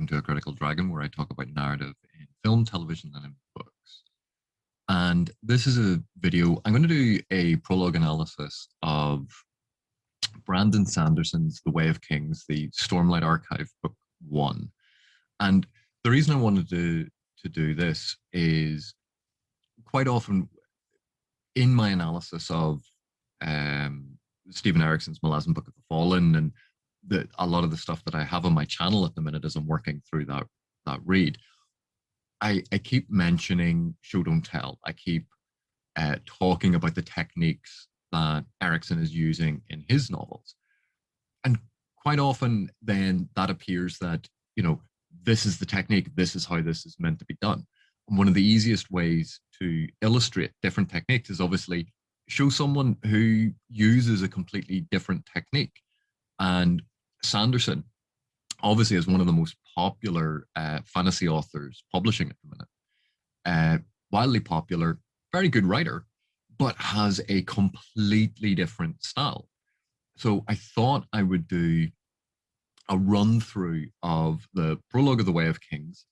welcome to A Critical Dragon, where I talk about narrative in film, television, and in books. And this is a video, I'm going to do a prologue analysis of Brandon Sanderson's The Way of Kings, the Stormlight Archive, Book 1. And the reason I wanted to do this is quite often in my analysis of Stephen Erickson's Malazan Book of the Fallen and a lot of the stuff that I have on my channel at the minute as I'm working through that read, I keep mentioning show don't tell. I keep talking about the techniques that Erickson is using in his novels, and quite often then that appears that, you know, this is the technique, this is how this is meant to be done. And one of the easiest ways to illustrate different techniques is obviously show someone who uses a completely different technique. And Sanderson obviously is one of the most popular fantasy authors publishing at the minute. Wildly popular, very good writer, but has a completely different style. So I thought I would do a run through of the Prologue of the Way of Kings.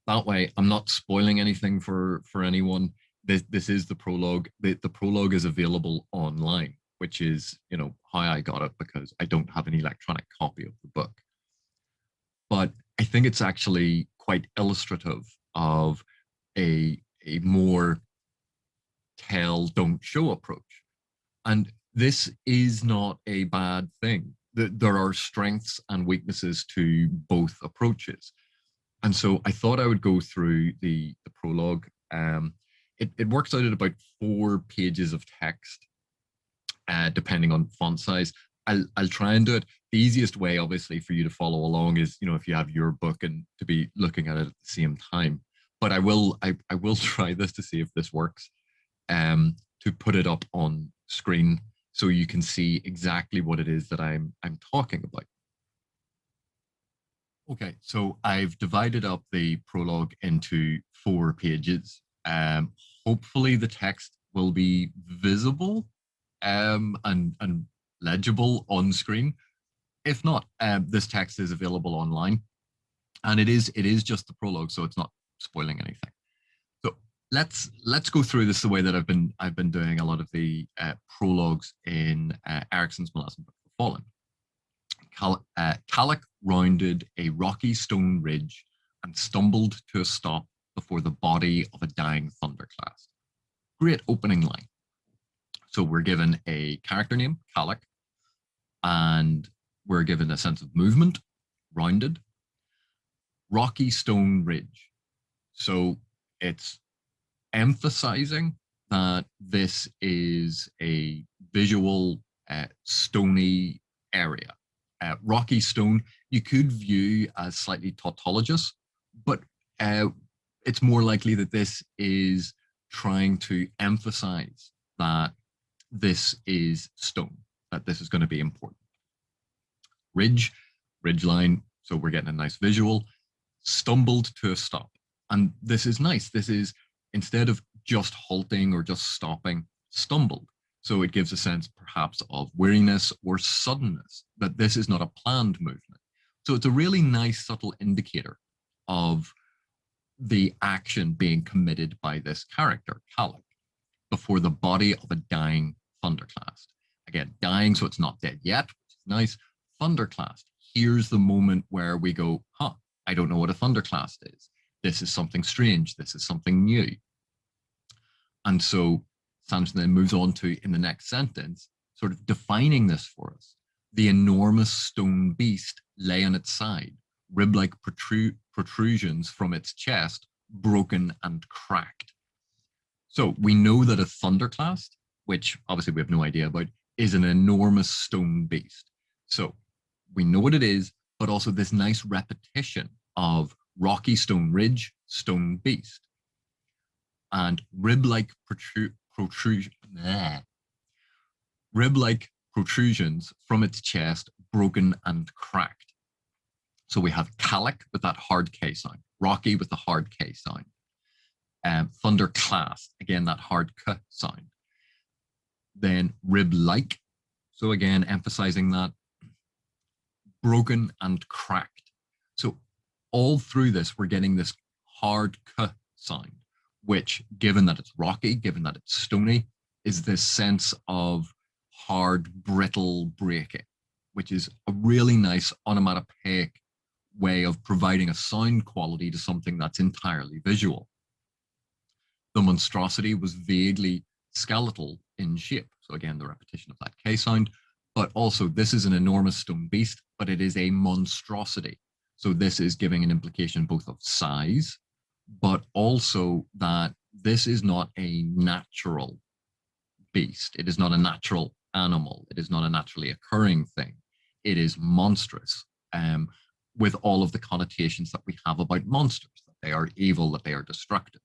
That way I'm not spoiling anything for anyone. This is the prologue. The prologue is available online, which is, you know, how I got it, because I don't have an electronic copy of the book. But I think it's actually quite illustrative of a more tell, don't show approach. And this is not a bad thing. There are strengths and weaknesses to both approaches. And so I thought I would go through the prologue. It works out at about 4 pages of text, depending on font size. I'll try and do it. The easiest way, obviously, for you to follow along is, you know, if you have your book and to be looking at it at the same time. But I will try this to see if this works, to put it up on screen so you can see exactly what it is that I'm talking about. Okay, so I've divided up the prologue into 4 pages. Hopefully the text will be visible and legible on screen. If not, this text is available online, and it is just the prologue, so it's not spoiling anything. So let's go through this the way that I've been doing a lot of the prologues in Erickson's Malazan Book of the Fallen. Calic rounded a rocky stone ridge and stumbled to a stop before the body of a dying thunderclast. Great opening line. So we're given a character name, Calic, and we're given a sense of movement, rounded. Rocky stone ridge. So it's emphasizing that this is a visual stony area. Rocky stone you could view as slightly tautologous, but it's more likely that this is trying to emphasize that this is stone, that this is going to be important. Ridge line, so we're getting a nice visual. Stumbled to a stop. And this is nice. This is, instead of just halting or just stopping, stumbled. So it gives a sense perhaps of weariness or suddenness, that this is not a planned movement. So it's a really nice subtle indicator of the action being committed by this character, Calic, before the body of a dying thunderclast. Again, dying, so it's not dead yet, which is nice. Thunderclast, here's the moment where we go, huh, I don't know what a thunderclast is. This is something strange. This is something new. And so Sanderson then moves on to, in the next sentence, sort of defining this for us. The enormous stone beast lay on its side, rib-like protrusions from its chest, broken and cracked. So we know that a thunderclast, which obviously we have no idea about, is an enormous stone beast. So we know what it is, but also this nice repetition of rocky stone ridge, stone beast, and rib-like protrusions from its chest, broken and cracked. So we have Calic with that hard K sound, rocky with the hard K sound, thunderclast, again that hard K sound, then rib-like, so again emphasizing that, broken and cracked. So all through this, we're getting this hard k sound, which, given that it's rocky, given that it's stony, is this sense of hard, brittle breaking, which is a really nice onomatopoeic way of providing a sound quality to something that's entirely visual. The monstrosity was vaguely skeletal in shape. So again, the repetition of that K sound, but also this is an enormous stone beast, but it is a monstrosity. So this is giving an implication both of size, but also that this is not a natural beast. It is not a natural animal. It is not a naturally occurring thing. It is monstrous, with all of the connotations that we have about monsters, that they are evil, that they are destructive,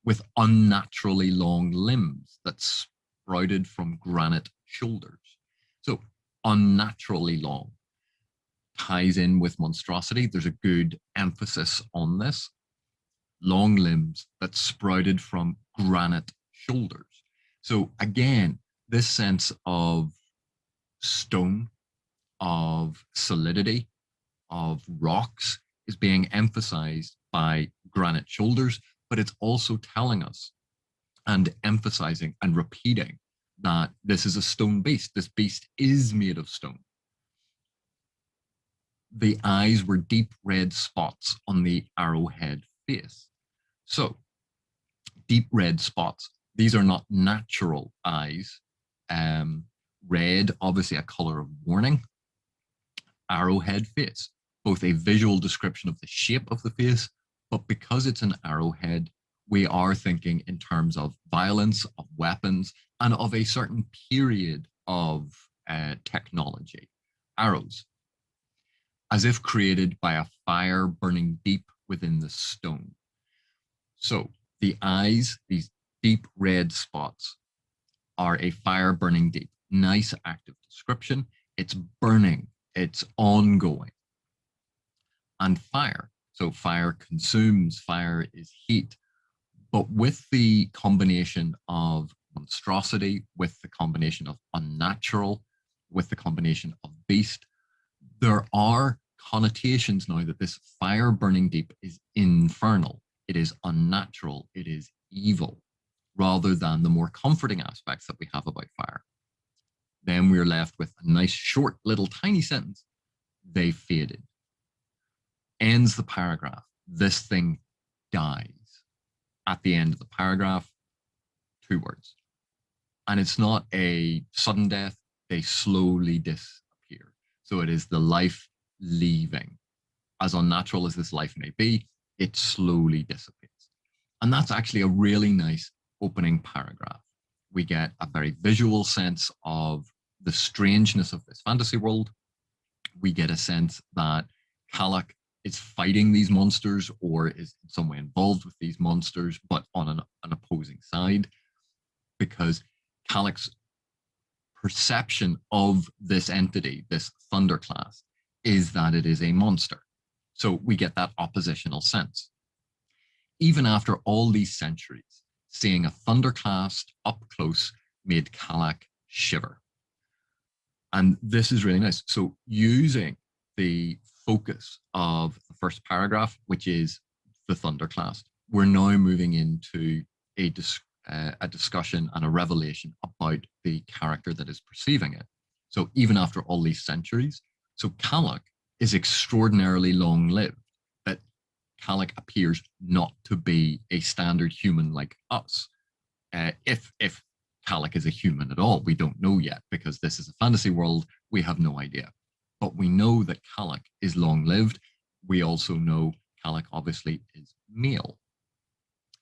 with unnaturally long limbs that sprouted from granite shoulders. So unnaturally long ties in with monstrosity. There's a good emphasis on this. Long limbs that sprouted from granite shoulders. So again, this sense of stone, of solidity, of rocks is being emphasized by granite shoulders, but it's also telling us and emphasizing and repeating that this is a stone beast. This beast is made of stone. The eyes were deep red spots on the arrowhead face. So, deep red spots. These are not natural eyes. Red, obviously a color of warning. Arrowhead face, both a visual description of the shape of the face, but because it's an arrowhead, we are thinking in terms of violence, of weapons, and of a certain period of technology. Arrows, as if created by a fire burning deep within the stone. So the eyes, these deep red spots, are a fire burning deep. Nice active description. It's burning. It's ongoing. And fire. So fire consumes. Fire is heat. But with the combination of monstrosity, with the combination of unnatural, with the combination of beast, there are connotations now that this fire burning deep is infernal. It is unnatural. It is evil, rather than the more comforting aspects that we have about fire. Then we're left with a nice, short, little, tiny sentence. They faded. Ends the paragraph. This thing dies. At the end of the paragraph, 2 words. And it's not a sudden death. They slowly disappear. So it is the life leaving. As unnatural as this life may be, it slowly dissipates. And that's actually a really nice opening paragraph. We get a very visual sense of the strangeness of this fantasy world. We get a sense that Calac is fighting these monsters or is in some way involved with these monsters, but on an opposing side, because Calac's perception of this entity, this thunderclast, is that it is a monster. So we get that oppositional sense. Even after all these centuries, seeing a thunderclast up close made Calac shiver. And this is really nice. So using the focus of the first paragraph, which is the thunderclast, we're now moving into a discussion and a revelation about the character that is perceiving it. So even after all these centuries, so Calac is extraordinarily long-lived, that Calac appears not to be a standard human like us. If Calac is a human at all, we don't know yet, because this is a fantasy world, we have no idea. But we know that Calac is long-lived. We also know Calac obviously is male.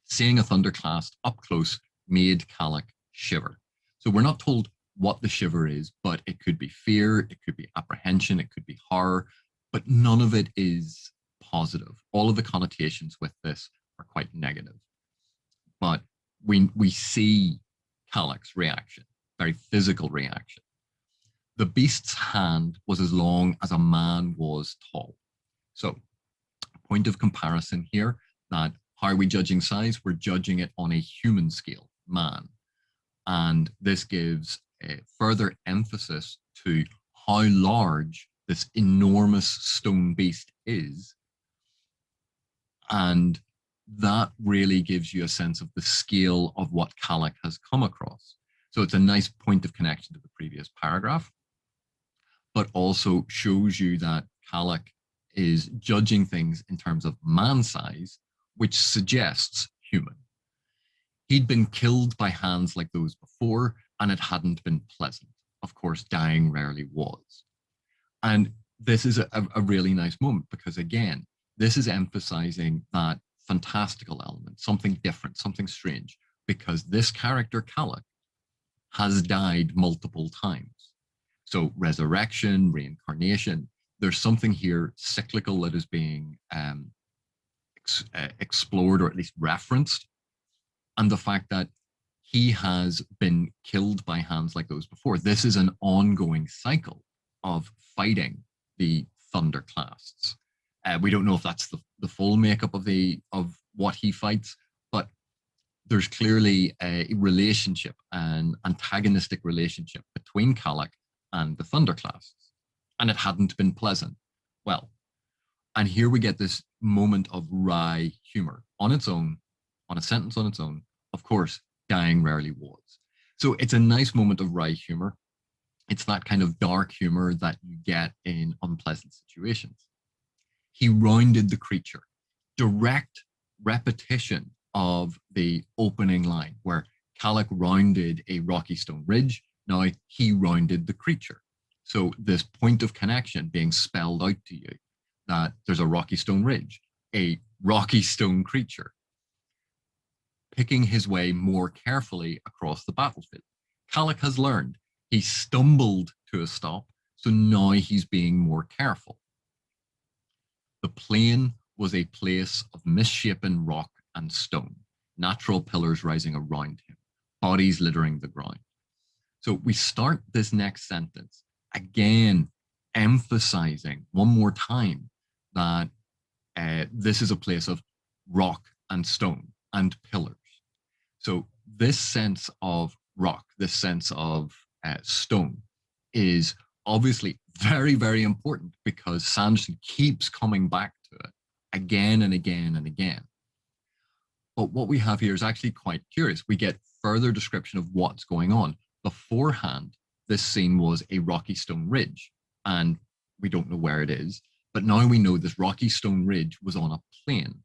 Seeing a thunderclast up close made Calac shiver. So we're not told what the shiver is, but it could be fear, it could be apprehension, it could be horror, but none of it is positive. All of the connotations with this are quite negative. But we see Calac's reaction, very physical reaction. The beast's hand was as long as a man was tall. So, point of comparison here, that how are we judging size? We're judging it on a human scale, man. And this gives a further emphasis to how large this enormous stone beast is, And that really gives you a sense of the scale of what Calic has come across. So it's a nice point of connection to the previous paragraph, but also shows you that Calic is judging things in terms of man size, which suggests human. He'd been killed by hands like those before, and it hadn't been pleasant. Of course, dying rarely was. And this is a really nice moment because, again, this is emphasizing that fantastical element, something different, something strange, because this character, Calic, has died multiple times. So resurrection, reincarnation, there's something here cyclical that is being explored or at least referenced. And the fact that he has been killed by hands like those before. This is an ongoing cycle of fighting the Thunderclasts. We don't know if that's the full makeup of what he fights, but there's clearly a relationship, an antagonistic relationship between Calic and the Thunderclasts, and it hadn't been pleasant. Well, and here we get this moment of wry humor on its own, on a sentence on its own. Of course, dying rarely was. So it's a nice moment of wry humor. It's that kind of dark humor that you get in unpleasant situations. He rounded the creature. Direct repetition of the opening line where Calic rounded a rocky stone ridge. Now he rounded the creature. So this point of connection being spelled out to you that there's a rocky stone ridge, a rocky stone creature, picking his way more carefully across the battlefield. Calic has learned. He stumbled to a stop, so now he's being more careful. The plain was a place of misshapen rock and stone, natural pillars rising around him, bodies littering the ground. So we start this next sentence, again, emphasizing one more time that this is a place of rock and stone and pillars. So this sense of rock, this sense of stone is obviously very, very important because Sanderson keeps coming back to it again and again and again. But what we have here is actually quite curious. We get further description of what's going on. Beforehand, this scene was a rocky stone ridge, and we don't know where it is. But now we know this rocky stone ridge was on a plain.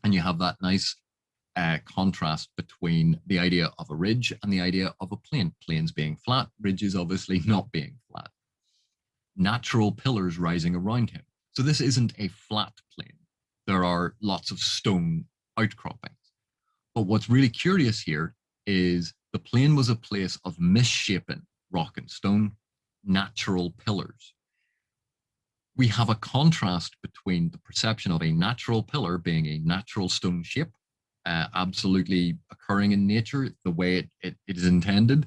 And you have that nice contrast between the idea of a ridge and the idea of a plain. Plains being flat, ridges obviously not being flat. Natural pillars rising around him. So this isn't a flat plain. There are lots of stone outcroppings. But what's really curious here is the plain was a place of misshapen rock and stone, natural pillars. We have a contrast between the perception of a natural pillar being a natural stone shape, absolutely occurring in nature the way it is intended,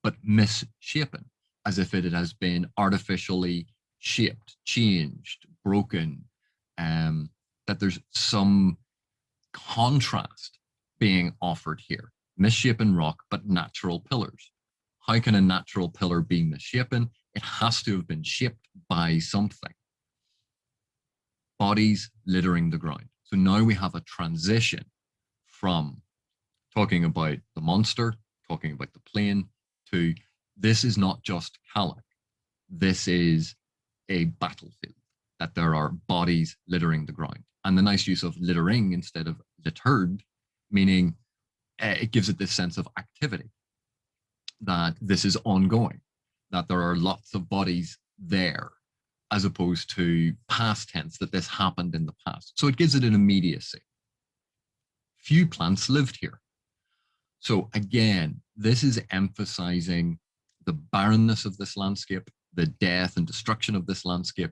but misshapen, as if it has been artificially shaped, changed, broken, that there's some contrast being offered here. Misshapen rock, but natural pillars. How can a natural pillar be misshapen? It has to have been shaped by something. Bodies littering the ground. So now we have a transition from talking about the monster, talking about the plain, to this is not just Calic. This is a battlefield, that there are bodies littering the ground. And the nice use of littering instead of littered, meaning it gives it this sense of activity, that this is ongoing, that there are lots of bodies there, as opposed to past tense, that this happened in the past. So it gives it an immediacy. Few plants lived here. So again, this is emphasizing the barrenness of this landscape, the death and destruction of this landscape,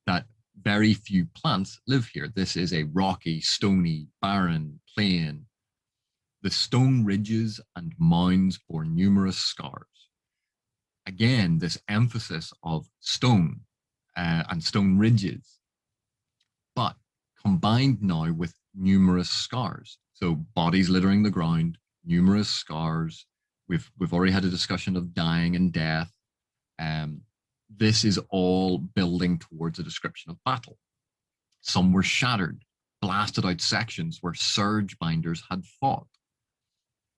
that very few plants live here. This is a rocky, stony, barren plain. The stone ridges and mounds bore numerous scars. Again, this emphasis of stone and stone ridges, but combined now with numerous scars. So bodies littering the ground, numerous scars. We've already had a discussion of dying and death. This is all building towards a description of battle. Some were shattered, blasted out sections where surge binders had fought.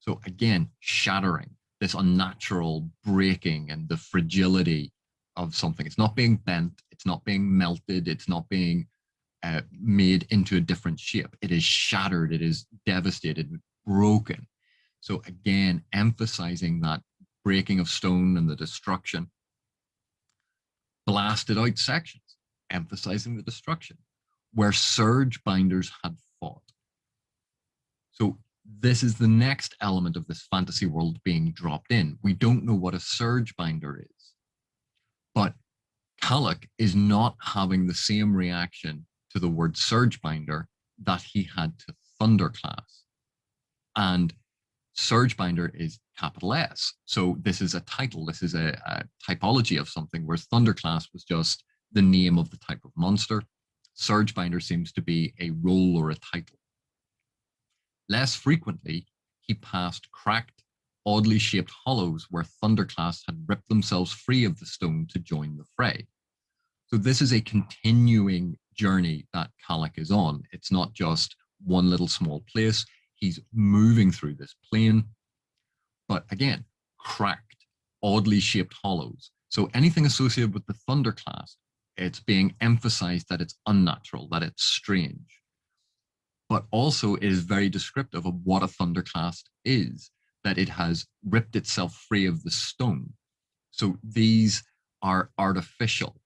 So again, shattering, this unnatural breaking and the fragility of something. It's not being bent, it's not being melted, it's not being made into a different shape. It is shattered, it is devastated, broken. So again, emphasizing that breaking of stone and the destruction. Blasted out sections, emphasizing the destruction, where surge binders had fought. So this is the next element of this fantasy world being dropped in. We don't know what a surge binder is, but Kalik is not having the same reaction to the word surge binder that he had to Thunderclass. And surge binder is capital S. So this is a title, this is a typology of something, whereas Thunderclass was just the name of the type of monster. Surge binder seems to be a role or a title. Less frequently, he passed cracked, oddly shaped hollows where Thunderclass had ripped themselves free of the stone to join the fray. So this is a continuing journey that Kalik is on. It's not just one little small place. He's moving through this plane, but again, cracked, oddly shaped hollows. So anything associated with the Thunderclass, it's being emphasized that it's unnatural, that it's strange. But also it is very descriptive of what a Thunderclass is, that it has ripped itself free of the stone. So these are artificial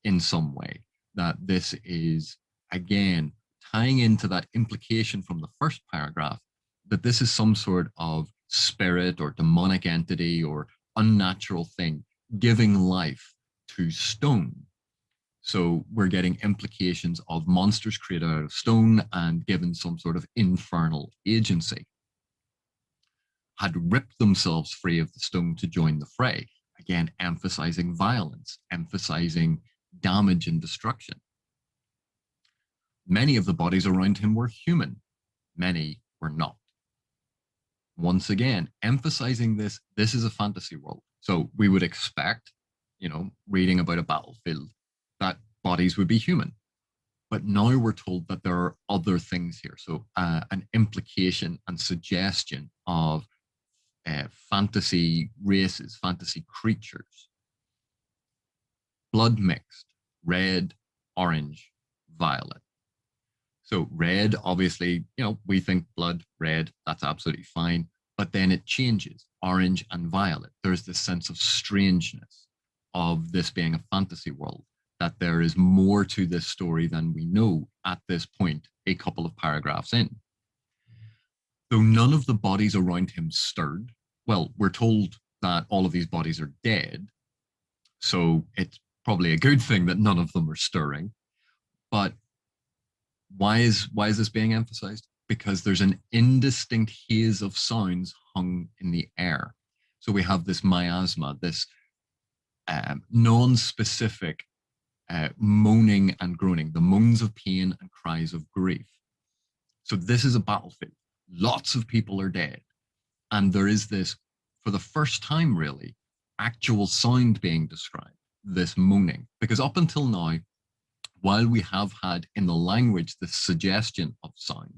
in some way, that this is, again, tying into that implication from the first paragraph, that this is some sort of spirit or demonic entity or unnatural thing giving life to stone. So we're getting implications of monsters created out of stone and given some sort of infernal agency. Had ripped themselves free of the stone to join the fray. Again, emphasizing violence, emphasizing damage and destruction. Many of the bodies around him were human. Many were not. Once again, emphasizing this is a fantasy world. So we would expect, reading about a battlefield, that bodies would be human. But now we're told that there are other things here. So an implication and suggestion of fantasy races, fantasy creatures. Blood mixed, red, orange, violet. So red, obviously, we think blood, red, that's absolutely fine. But then it changes, orange and violet. There's this sense of strangeness of this being a fantasy world, that there is more to this story than we know at this point, a couple of paragraphs in. Though none of the bodies around him stirred, well, we're told that all of these bodies are dead, so it's probably a good thing that none of them are stirring. But why is this being emphasized? Because there's an indistinct haze of sounds hung in the air. So we have this miasma, this non-specific moaning and groaning, the moans of pain and cries of grief. So this is a battlefield. Lots of people are dead. And there is this, for the first time really, actual sound being described, this moaning. Because up until now, while we have had in the language this suggestion of sound,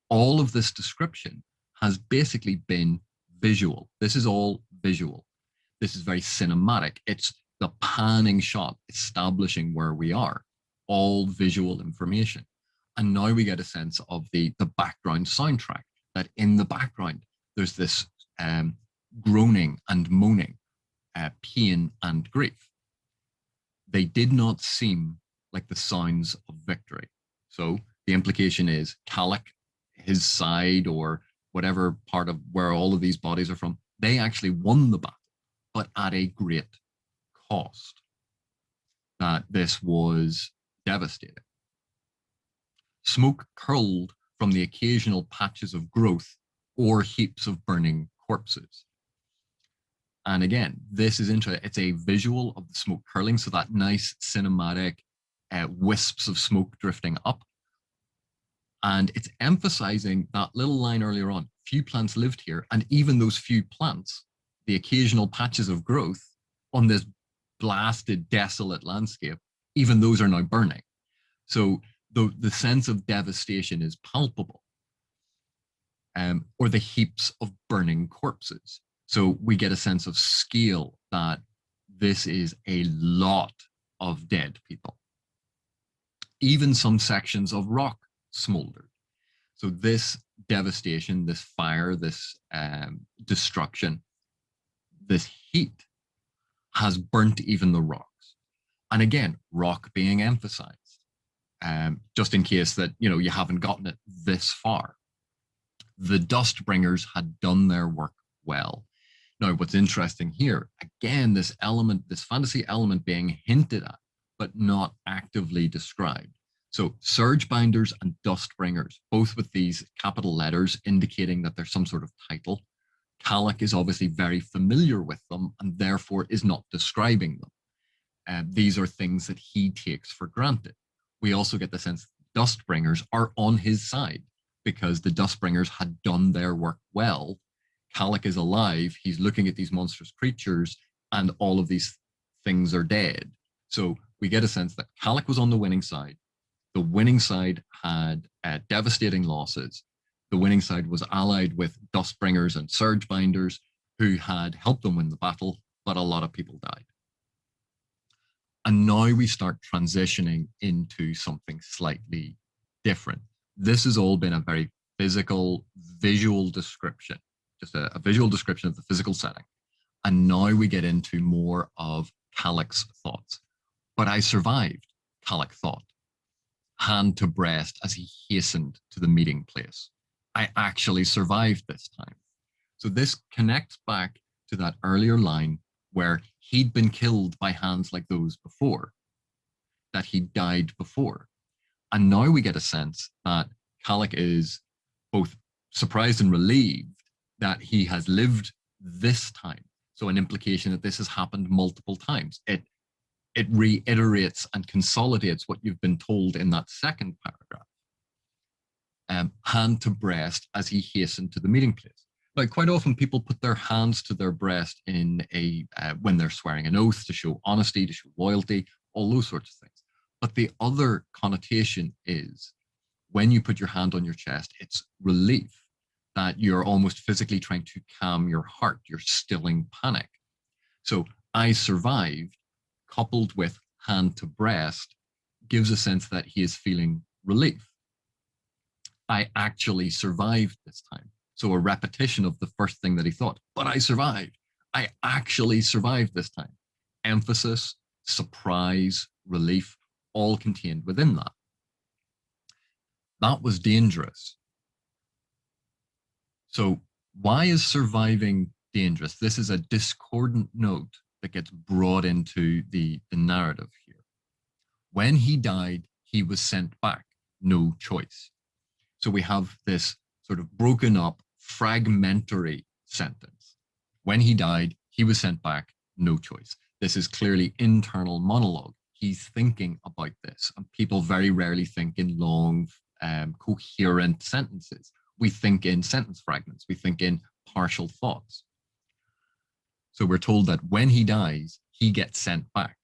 all of this description has basically been visual. This is all visual. This is very cinematic. It's the panning shot establishing where we are, all visual information. And now we get a sense of the background soundtrack, that in the background, there's this groaning and moaning, pain and grief. They did not seem like the sounds of victory. So the implication is Kalik, his side, or whatever part of where all of these bodies are from, they actually won the battle, but at a great cost. That this was devastating. Smoke curled from the occasional patches of growth or heaps of burning corpses. And again, this is interesting. It's a visual of the smoke curling, so that nice cinematic wisps of smoke drifting up. And it's emphasizing that little line earlier on, few plants lived here, and even those few plants, the occasional patches of growth on this blasted, desolate landscape, even those are now burning. So the sense of devastation is palpable, or the heaps of burning corpses. So we get a sense of scale that this is a lot of dead people. Even some sections of rock smoldered. So this devastation, this fire, this destruction, this heat has burnt even the rocks. And again, rock being emphasized, just in case that you haven't gotten it this far. The dust bringers had done their work well. Now, what's interesting here, again, this fantasy element being hinted at, but not actively described. So surge binders and dust bringers, both with these capital letters indicating that there's some sort of title. Kalik is obviously very familiar with them and therefore is not describing them. These are things that he takes for granted. We also get the sense dust bringers are on his side because the dust bringers had done their work well. Kalik is alive. He's looking at these monstrous creatures and all of these things are dead. So we get a sense that Kalik was on the winning side. The winning side had devastating losses. The winning side was allied with dust bringers and surge binders who had helped them win the battle, but a lot of people died. And now we start transitioning into something slightly different. This has all been a very physical, visual description, just a visual description of the physical setting. And now we get into more of Kalik's thoughts. But I survived, Kalik thought, hand to breast as he hastened to the meeting place. I actually survived this time. So this connects back to that earlier line where he'd been killed by hands like those before, that he died before. And now we get a sense that Kalik is both surprised and relieved that he has lived this time. So an implication that this has happened multiple times. It reiterates and consolidates what you've been told in that second paragraph. Hand to breast as he hastened to the meeting place. Like quite often people put their hands to their breast in when they're swearing an oath to show honesty, to show loyalty, all those sorts of things. But the other connotation is when you put your hand on your chest, it's relief, that you're almost physically trying to calm your heart, you're stilling panic. So I survived, coupled with hand to breast, gives a sense that he is feeling relief. I actually survived this time. So a repetition of the first thing that he thought, but I survived. I actually survived this time. Emphasis, surprise, relief, all contained within that. That was dangerous. So why is surviving dangerous? This is a discordant note that gets brought into the narrative here. When he died, he was sent back, no choice. So we have this sort of broken up, fragmentary sentence. When he died, he was sent back, no choice. This is clearly internal monologue. He's thinking about this, and people very rarely think in long, coherent sentences. We think in sentence fragments. We think in partial thoughts. So we're told that when he dies, he gets sent back.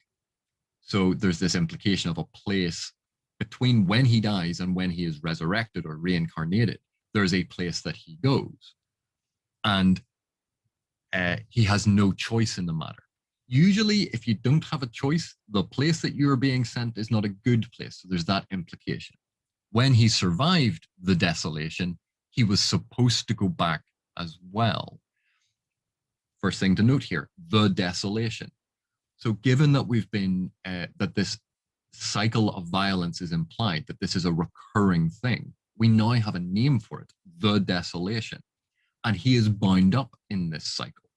So there's this implication of a place between when he dies and when he is resurrected or reincarnated. There's a place that he goes. And he has no choice in the matter. Usually, if you don't have a choice, the place that you're being sent is not a good place. So there's that implication. When he survived the desolation, he was supposed to go back as well. First thing to note here, the desolation. So given that we've been, that this cycle of violence is implied, that this is a recurring thing, we now have a name for it, the desolation. And he is bound up in this cycle.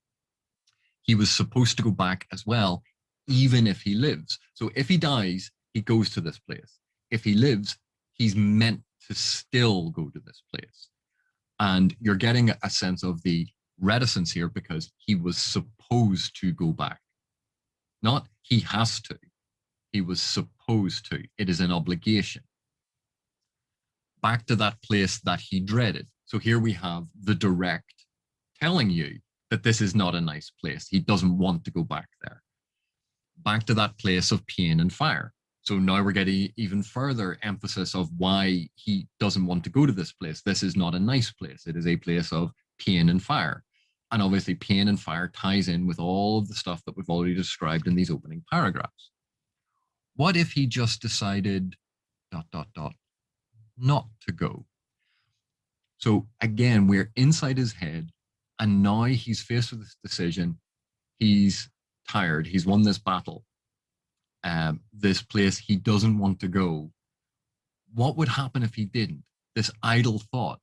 He was supposed to go back as well, even if he lives. So if he dies, he goes to this place. If he lives, he's meant to still go to this place. And you're getting a sense of the reticence here because he was supposed to go back. Not he has to. He was supposed to. It is an obligation. Back to that place that he dreaded. So here we have the direct telling you that this is not a nice place. He doesn't want to go back there. Back to that place of pain and fire. So now we're getting even further emphasis of why he doesn't want to go to this place. This is not a nice place. It is a place of pain and fire. And obviously, pain and fire ties in with all of the stuff that we've already described in these opening paragraphs. What if he just decided ... not to go? So again, we're inside his head, and now he's faced with this decision. He's tired. He's won this battle. This place he doesn't want to go. What would happen if he didn't? This idle thought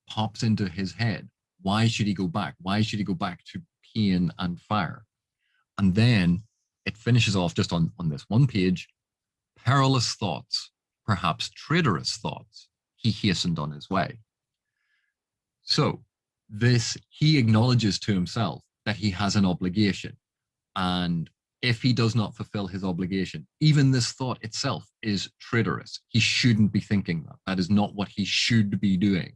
pops into his head. Why should he go back? Why should he go back to pain and fire? And then it finishes off just on this one page. Perilous thoughts, perhaps traitorous thoughts. He hastened on his way. So he acknowledges to himself that he has an obligation. And if he does not fulfill his obligation, even this thought itself is traitorous. He shouldn't be thinking that. That is not what he should be doing.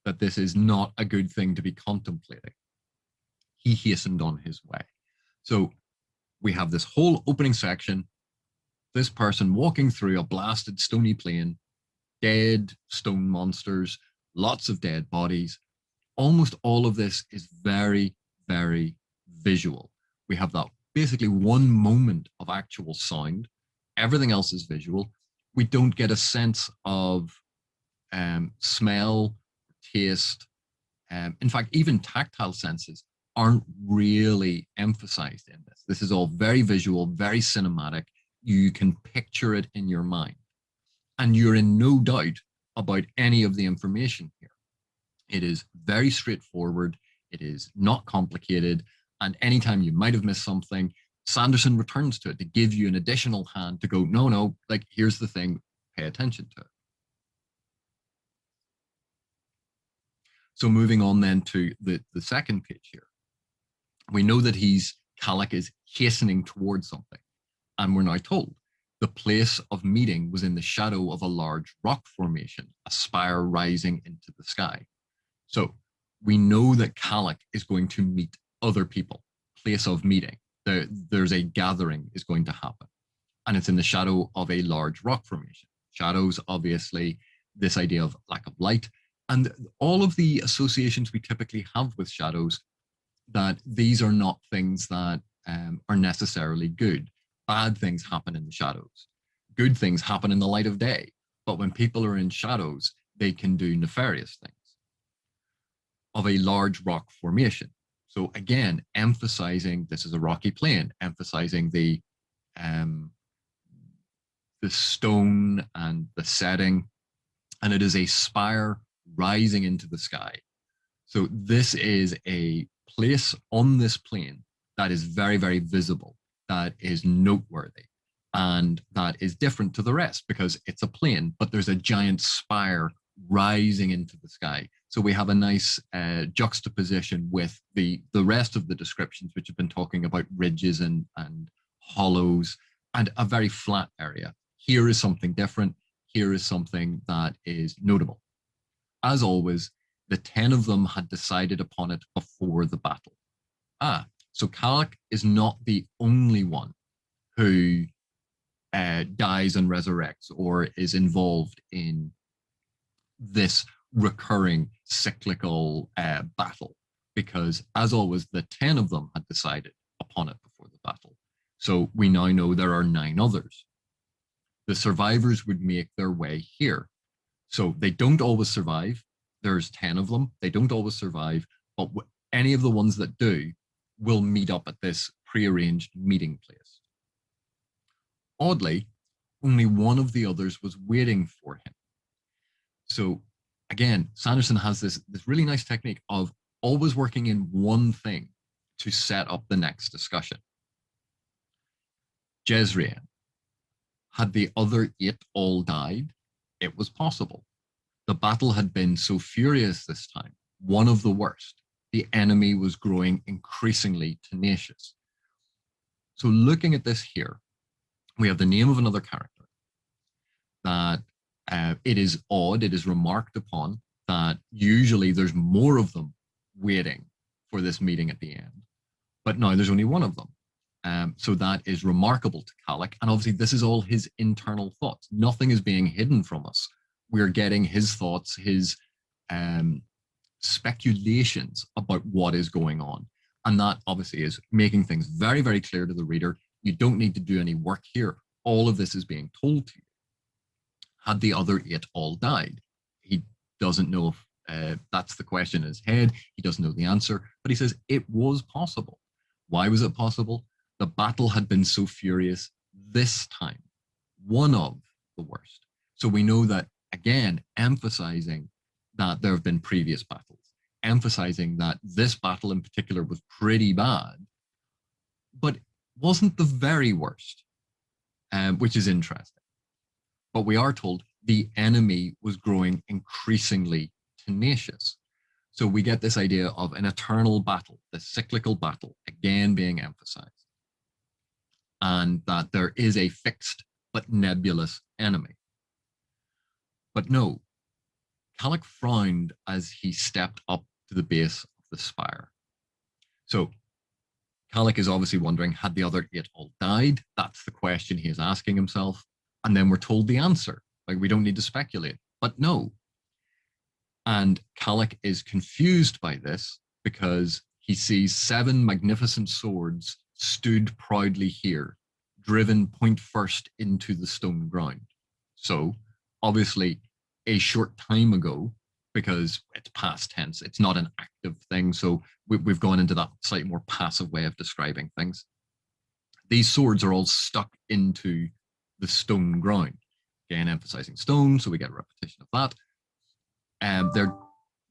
That this is not a good thing to be contemplating. He hastened on his way. So we have this whole opening section, this person walking through a blasted stony plain, dead stone monsters, lots of dead bodies. Almost all of this is very, very visual. We have that basically one moment of actual sound. Everything else is visual. We don't get a sense of smell, taste. In fact, even tactile senses aren't really emphasized in this. This is all very visual, very cinematic. You can picture it in your mind. And you're in no doubt about any of the information here. It is very straightforward. It is not complicated. And anytime you might have missed something, Sanderson returns to it to give you an additional hand to go, no, like, here's the thing, pay attention to it. So moving on then to the second page here. We know that Kalik is hastening towards something. And we're now told the place of meeting was in the shadow of a large rock formation, a spire rising into the sky. So we know that Kalik is going to meet other people, place of meeting. There's a gathering is going to happen. And it's in the shadow of a large rock formation. Shadows, obviously, this idea of lack of light, and all of the associations we typically have with shadows, that these are not things that are necessarily good. Bad things happen in the shadows. Good things happen in the light of day. But when people are in shadows, they can do nefarious things. Of a large rock formation. So again, emphasizing this is a rocky plain, emphasizing the stone and the setting, and it is a spire rising into the sky. So this is a place on this plain that is very, very visible, that is noteworthy, and that is different to the rest because it's a plain, but there's a giant spire rising into the sky. So we have a nice juxtaposition with the rest of the descriptions, which have been talking about ridges and hollows and a very flat area. Here is something different. Here is something that is notable. As always, the 10 of them had decided upon it before the battle. So Kalik is not the only one who dies and resurrects or is involved in this recurring cyclical battle, because as always, the 10 of them had decided upon it before the battle. So we now know there are 9 others. The survivors would make their way here. So they don't always survive. There's 10 of them. They don't always survive, but any of the ones that do will meet up at this prearranged meeting place. Oddly, only one of the others was waiting for him. So again, Sanderson has this really nice technique of always working in one thing to set up the next discussion. Jezreel. Had the other 8 all died? It was possible. The battle had been so furious this time, one of the worst. The enemy was growing increasingly tenacious. So looking at this here, we have the name of another character that it is odd, it is remarked upon that usually there's more of them waiting for this meeting at the end. But now there's only one of them. So that is remarkable to Calic. And obviously, this is all his internal thoughts. Nothing is being hidden from us. We're getting his thoughts, his speculations about what is going on. And that obviously is making things very, very clear to the reader. You don't need to do any work here. All of this is being told to you. Had the other 8 all died? He doesn't know if that's the question in his head. He doesn't know the answer, but he says it was possible. Why was it possible? The battle had been so furious this time, one of the worst. So we know that, again, emphasizing that there have been previous battles, emphasizing that this battle in particular was pretty bad, but wasn't the very worst, which is interesting. But we are told the enemy was growing increasingly tenacious. So we get this idea of an eternal battle, the cyclical battle, again being emphasized. And that there is a fixed but nebulous enemy. But no, Calic frowned as he stepped up to the base of the spire. So Calic is obviously wondering, had the other 8 all died? That's the question he is asking himself. And then we're told the answer. Like, we don't need to speculate. But no. And Calic is confused by this because he sees 7 magnificent swords stood proudly here, driven point first into the stone ground. So, obviously, a short time ago, because it's past tense, it's not an active thing, so we've gone into that slightly more passive way of describing things. These swords are all stuck into the stone ground. Again, emphasizing stone, so we get a repetition of that.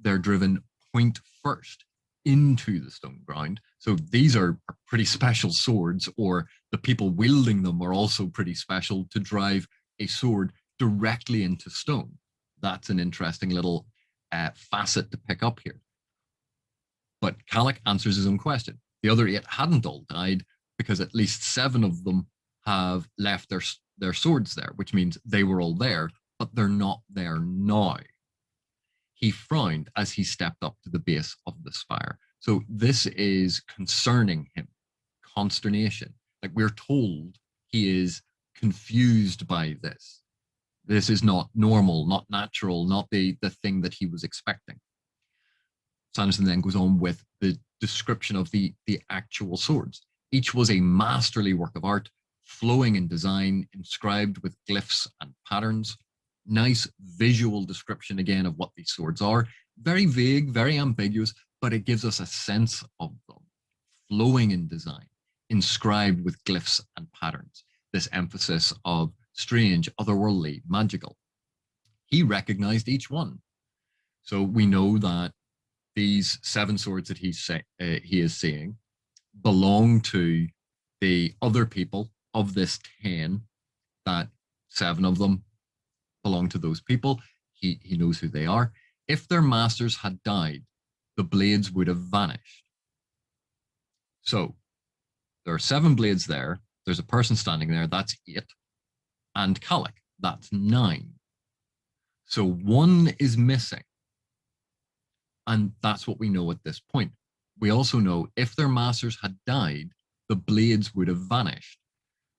They're driven point first into the stone ground. So these are pretty special swords, or the people wielding them are also pretty special to drive a sword directly into stone. That's an interesting little facet to pick up here. But Calic answers his own question. The other 8 hadn't all died because at least 7 of them have left their swords there, which means they were all there, but they're not there now. He frowned as he stepped up to the base of the spire. So this is concerning him, consternation. Like, we're told he is confused by this. This is not normal, not natural, not the thing that he was expecting. Sanderson then goes on with the description of the actual swords. Each was a masterly work of art, flowing in design, inscribed with glyphs and patterns. Nice visual description again of what these swords are. Very vague, very ambiguous, but it gives us a sense of them. Flowing in design, inscribed with glyphs and patterns. This emphasis of strange, otherworldly, magical. He recognized each one. So we know that these 7 swords that he is seeing belong to the other people of this 10, that 7 of them belong to those people. He knows who they are. If their masters had died, the blades would have vanished. So there are 7 blades there. There's a person standing there. That's 8. And Calic, that's 9. So 1 is missing. And that's what we know at this point. We also know if their masters had died, the blades would have vanished.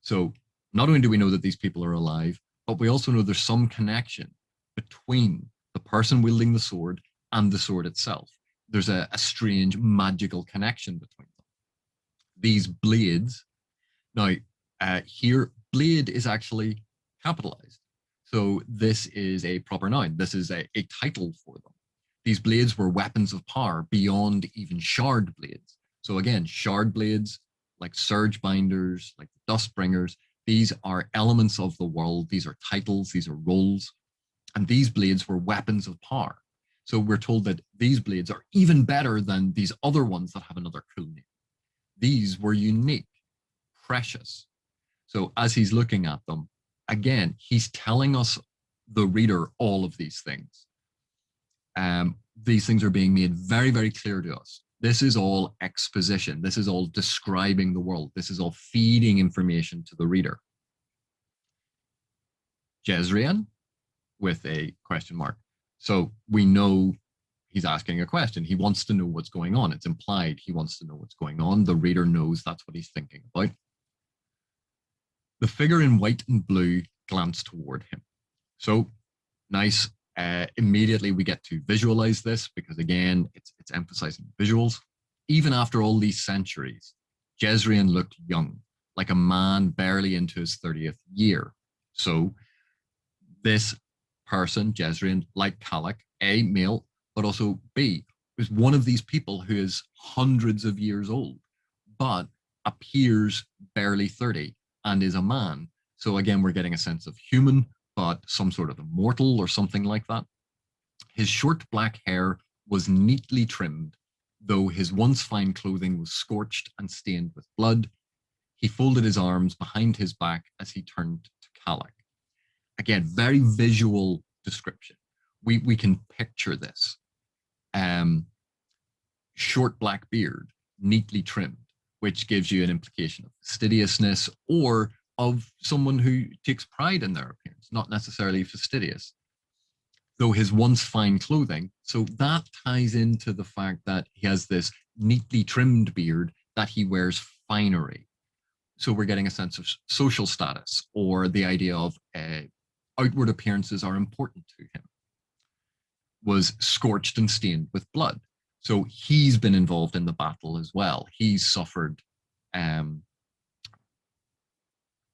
So not only do we know that these people are alive, but we also know there's some connection between the person wielding the sword and the sword itself. There's a strange magical connection between them. These blades, now here, blade is actually capitalized. So this is a proper noun. This is a title for them. These blades were weapons of power beyond even shard blades. So again, shard blades, like surge binders, like the dust bringers, these are elements of the world. These are titles, these are roles. And these blades were weapons of power. So we're told that these blades are even better than these other ones that have another cool name. These were unique, precious. So as he's looking at them, again, he's telling us, the reader, all of these things. These things are being made very, very clear to us. This is all exposition. This is all describing the world. This is all feeding information to the reader. Jezrien, with a question mark. So we know he's asking a question. He wants to know what's going on. It's implied he wants to know what's going on. The reader knows that's what he's thinking about. The figure in white and blue glanced toward him. So nice. Immediately we get to visualize this because, again, it's emphasizing visuals. Even after all these centuries, Jezrien looked young, like a man barely into his 30th year. So this person, Jezrien, like Kalak, A, male, but also B, is one of these people who is hundreds of years old, but appears barely 30 and is a man. So again, we're getting a sense of human, but some sort of immortal or something like that. His short black hair was neatly trimmed, though his once fine clothing was scorched and stained with blood. He folded his arms behind his back as he turned to Kalak. Again, very visual description. We can picture this. Short black beard, neatly trimmed, which gives you an implication of fastidiousness or of someone who takes pride in their appearance, not necessarily fastidious. Though his once fine clothing, so that ties into the fact that he has this neatly trimmed beard that he wears finery. So we're getting a sense of social status or the idea of outward appearances are important to him. Was scorched and stained with blood. So he's been involved in the battle as well. He's suffered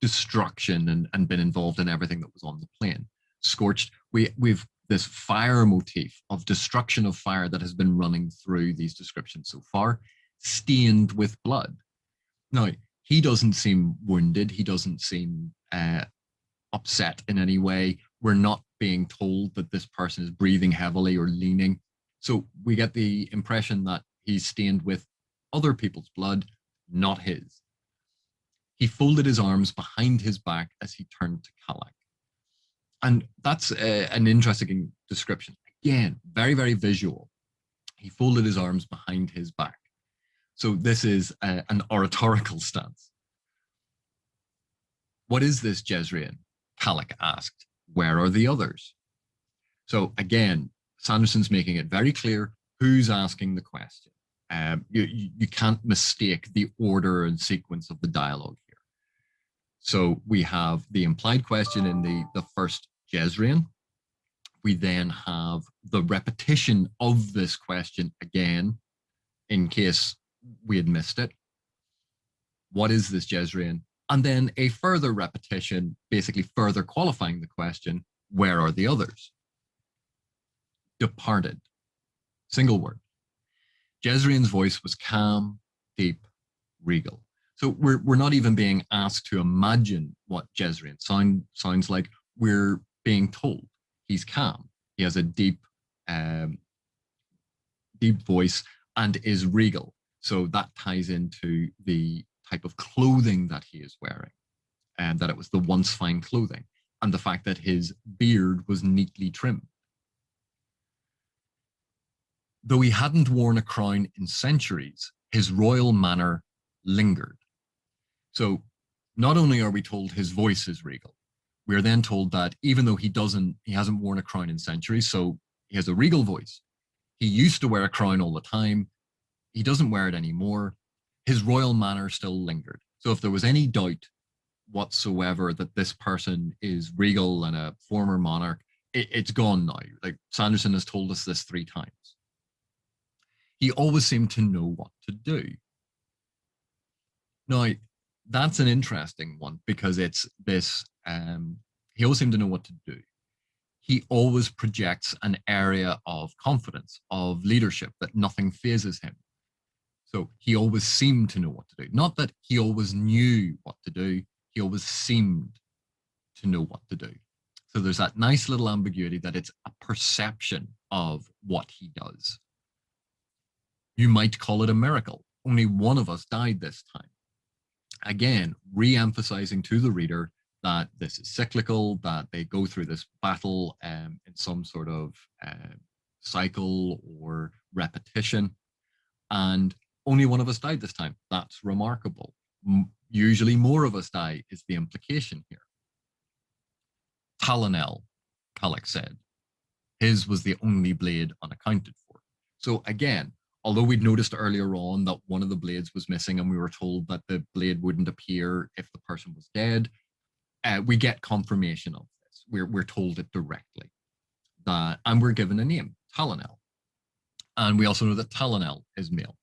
destruction and been involved in everything that was on the plane. Scorched. We've this fire motif of destruction of fire that has been running through these descriptions so far, stained with blood. Now, he doesn't seem wounded. He doesn't seem upset in any way. We're not being told that this person is breathing heavily or leaning. So we get the impression that he's stained with other people's blood, not his. He folded his arms behind his back as he turned to Kalak. And that's an interesting description. Again, very, very visual. He folded his arms behind his back. So this is an oratorical stance. What is this, Jezrien? Kalak asked. Where are the others? So again, Sanderson's making it very clear who's asking the question. You can't mistake the order and sequence of the dialogue here. So we have the implied question in the first Jezrien. We then have the repetition of this question again, in case we had missed it. What is this, Jezrien? And then a further repetition, basically further qualifying the question, where are the others? Departed. Single word. Jezrien's voice was calm, deep, regal. So we're not even being asked to imagine what Jezrien sounds like. We're being told he's calm. He has a deep voice and is regal. So that ties into the type of clothing that he is wearing, and that it was the once fine clothing, and the fact that his beard was neatly trimmed. Though he hadn't worn a crown in centuries, his royal manner lingered. So not only are we told his voice is regal, we are then told that even though he hasn't worn a crown in centuries, so he has a regal voice. He used to wear a crown all the time. He doesn't wear it anymore. His royal manner still lingered. So if there was any doubt whatsoever that this person is regal and a former monarch, it's gone now. Like Sanderson has told us this 3 times. He always seemed to know what to do. Now, that's an interesting one because it's this, he always seemed to know what to do. He always projects an area of confidence, of leadership, that nothing phases him. So he always seemed to know what to do. Not that he always knew what to do, he always seemed to know what to do. So there's that nice little ambiguity that it's a perception of what he does. You might call it a miracle. Only one of us died this time. Again, re-emphasizing to the reader that this is cyclical, that they go through this battle in some sort of cycle or repetition. And only one of us died this time. That's remarkable. Usually more of us die is the implication here. Talonel, Kalak said. His was the only blade unaccounted for. So again, although we'd noticed earlier on that one of the blades was missing and we were told that the blade wouldn't appear if the person was dead, we get confirmation of this. We're told it directly. And we're given a name, Talonel. And we also know that Talonel is male.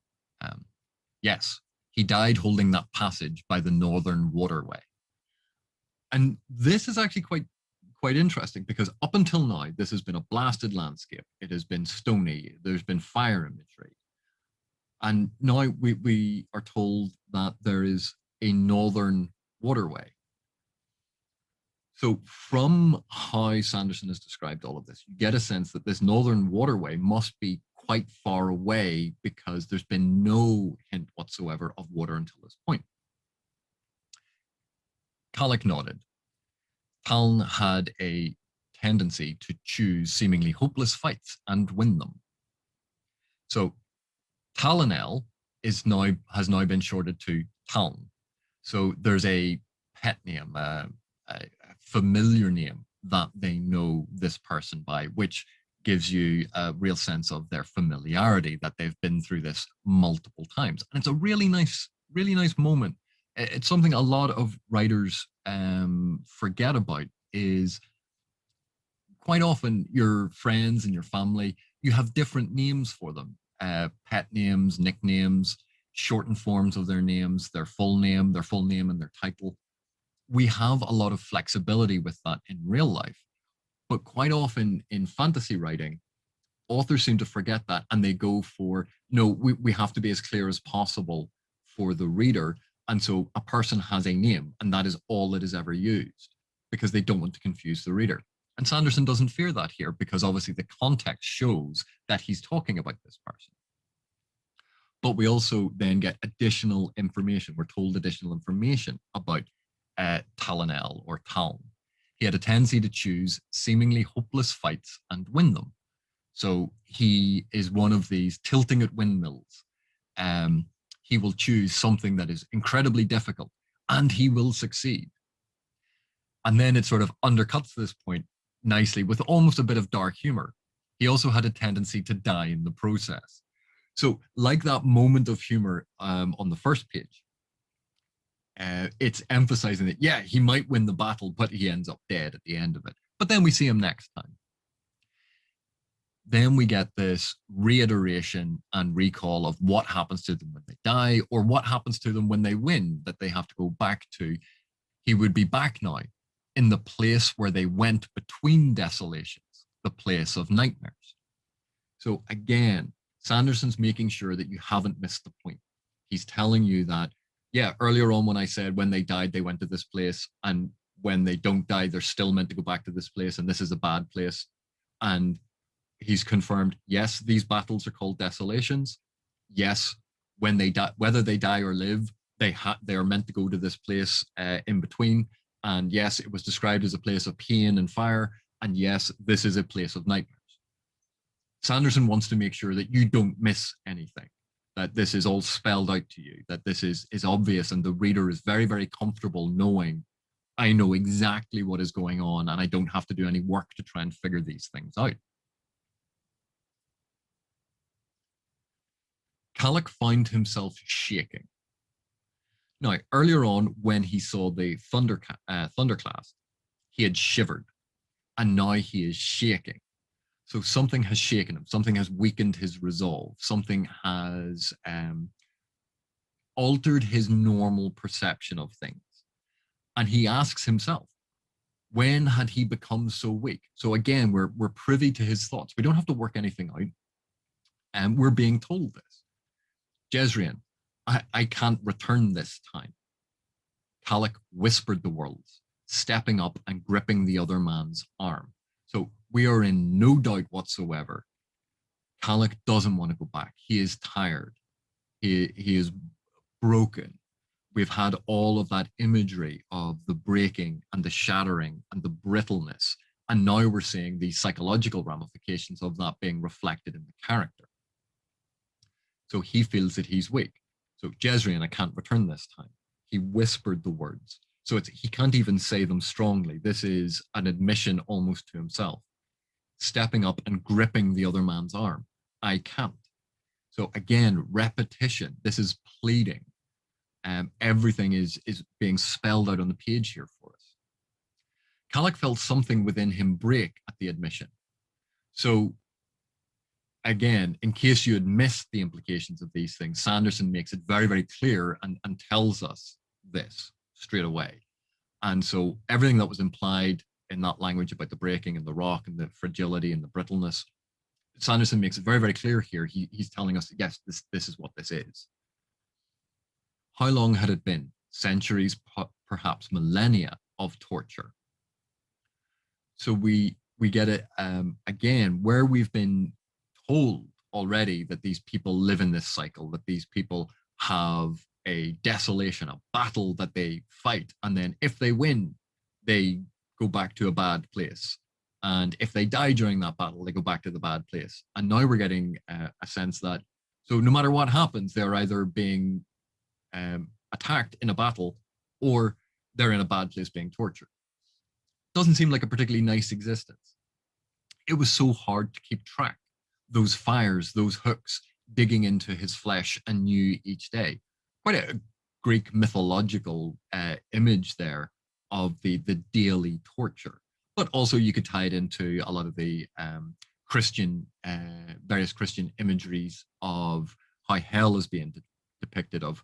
Yes, he died holding that passage by the northern waterway. And this is actually quite interesting because up until now, this has been a blasted landscape. It has been stony. There's been fire imagery. And now we are told that there is a northern waterway. So from how Sanderson has described all of this, you get a sense that this northern waterway must be quite far away because there's been no hint whatsoever of water until this point. Kalik nodded. Talon had a tendency to choose seemingly hopeless fights and win them. So Talonel has now been shorted to Talon. So there's a pet name, a familiar name that they know this person by, which gives you a real sense of their familiarity, that they've been through this multiple times. And it's a really nice moment. It's something a lot of writers forget about, is quite often your friends and your family, you have different names for them. Pet names, nicknames, shortened forms of their names, their full name and their title. We have a lot of flexibility with that in real life. But quite often in fantasy writing, authors seem to forget that and they go for, no, we have to be as clear as possible for the reader. And so a person has a name and that is all that is ever used because they don't want to confuse the reader. And Sanderson doesn't fear that here because obviously the context shows that he's talking about this person. But we also then get additional information. We're told additional information about Talonel or Talon. He had a tendency to choose seemingly hopeless fights and win them. So he is one of these tilting at windmills. He will choose something that is incredibly difficult and he will succeed. And then it sort of undercuts this point nicely with almost a bit of dark humor. He also had a tendency to die in the process. So like that moment of humor on the first page, it's emphasizing that, yeah, he might win the battle, but he ends up dead at the end of it. But then we see him next time. Then we get this reiteration and recall of what happens to them when they die or what happens to them when they win, that they have to go back to. He would be back now in the place where they went between desolations, the place of nightmares. So again, Sanderson's making sure that you haven't missed the point. He's telling you that, yeah, earlier on when I said when they died, they went to this place, and when they don't die, they're still meant to go back to this place, and this is a bad place. And he's confirmed, yes, these battles are called desolations. Yes, when they die, whether they die or live, they are meant to go to this place in between. And yes, it was described as a place of pain and fire. And yes, this is a place of nightmares. Sanderson wants to make sure that you don't miss anything, that this is all spelled out to you, that this is obvious, and the reader is very, very comfortable knowing, I know exactly what is going on and I don't have to do any work to try and figure these things out. Kalik found himself shaking. Now, earlier on, when he saw the Thunderclast, he had shivered, and now he is shaking. So something has shaken him. Something has weakened his resolve. Something has altered his normal perception of things. And he asks himself, when had he become so weak? So again, we're privy to his thoughts. We don't have to work anything out. And we're being told this. Jezrien, I can't return this time. Kalik whispered the words, stepping up and gripping the other man's arm. So we are in no doubt whatsoever. Kalik doesn't want to go back. He is tired. He is broken. We've had all of that imagery of the breaking and the shattering and the brittleness. And now we're seeing the psychological ramifications of that being reflected in the character. So he feels that he's weak. So Jezrien, I can't return this time. He whispered the words. So he can't even say them strongly. This is an admission almost to himself. Stepping up and gripping the other man's arm. I can't. So again, repetition. This is pleading. Everything is being spelled out on the page here for us. Calic felt something within him break at the admission. So again, in case you had missed the implications of these things, Sanderson makes it very, very clear and tells us this straight away. And so everything that was implied in that language about the breaking and the rock and the fragility and the brittleness, Sanderson makes it very, very clear here. He's telling us, yes, this is what this is. How long had it been? Centuries, perhaps millennia of torture. So we get it again, where we've been told already that these people live in this cycle, that these people have a desolation, a battle that they fight, and then if they win, they go back to a bad place. And if they die during that battle, they go back to the bad place. And now we're getting a sense that, so no matter what happens, they're either being attacked in a battle or they're in a bad place being tortured. Doesn't seem like a particularly nice existence. It was so hard to keep track. Those fires, those hooks digging into his flesh anew each day. Quite a Greek mythological image there of the daily torture. But also you could tie it into a lot of the Christian, various Christian imageries of how hell is being depicted of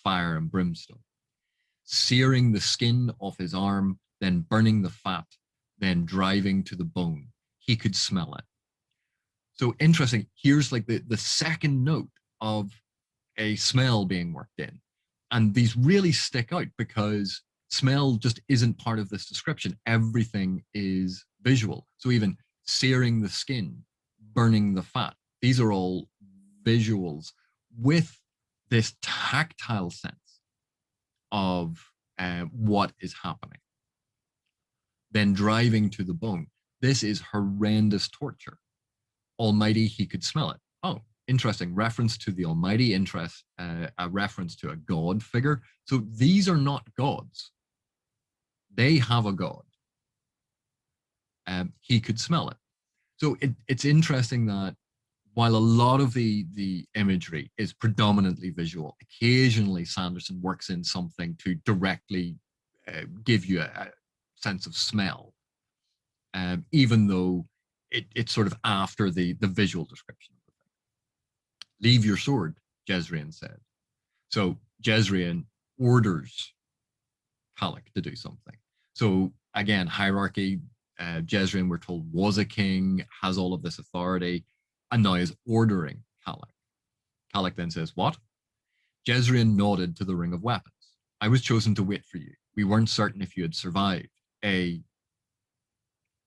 fire and brimstone. Searing the skin off his arm, then burning the fat, then driving to the bone. He could smell it. So interesting, here's like the second note of a smell being worked in. And these really stick out because smell just isn't part of this description. Everything is visual. So even searing the skin, burning the fat, these are all visuals with this tactile sense of what is happening. Then driving to the bone. This is horrendous torture. Almighty, he could smell it. Oh, interesting. Reference to the Almighty, a reference to a God figure. So these are not gods. They have a God. He could smell it. So it's interesting that while a lot of the imagery is predominantly visual, occasionally Sanderson works in something to directly give you a sense of smell, even though it's sort of after the visual description of the thing. Leave your sword, Jezrien said. So Jezrien orders Calic to do something. So again, hierarchy, Jezrien, we're told, was a king, has all of this authority, and now is ordering Calic. Calic then says, what? Jezrien nodded to the ring of weapons. I was chosen to wait for you. We weren't certain if you had survived. And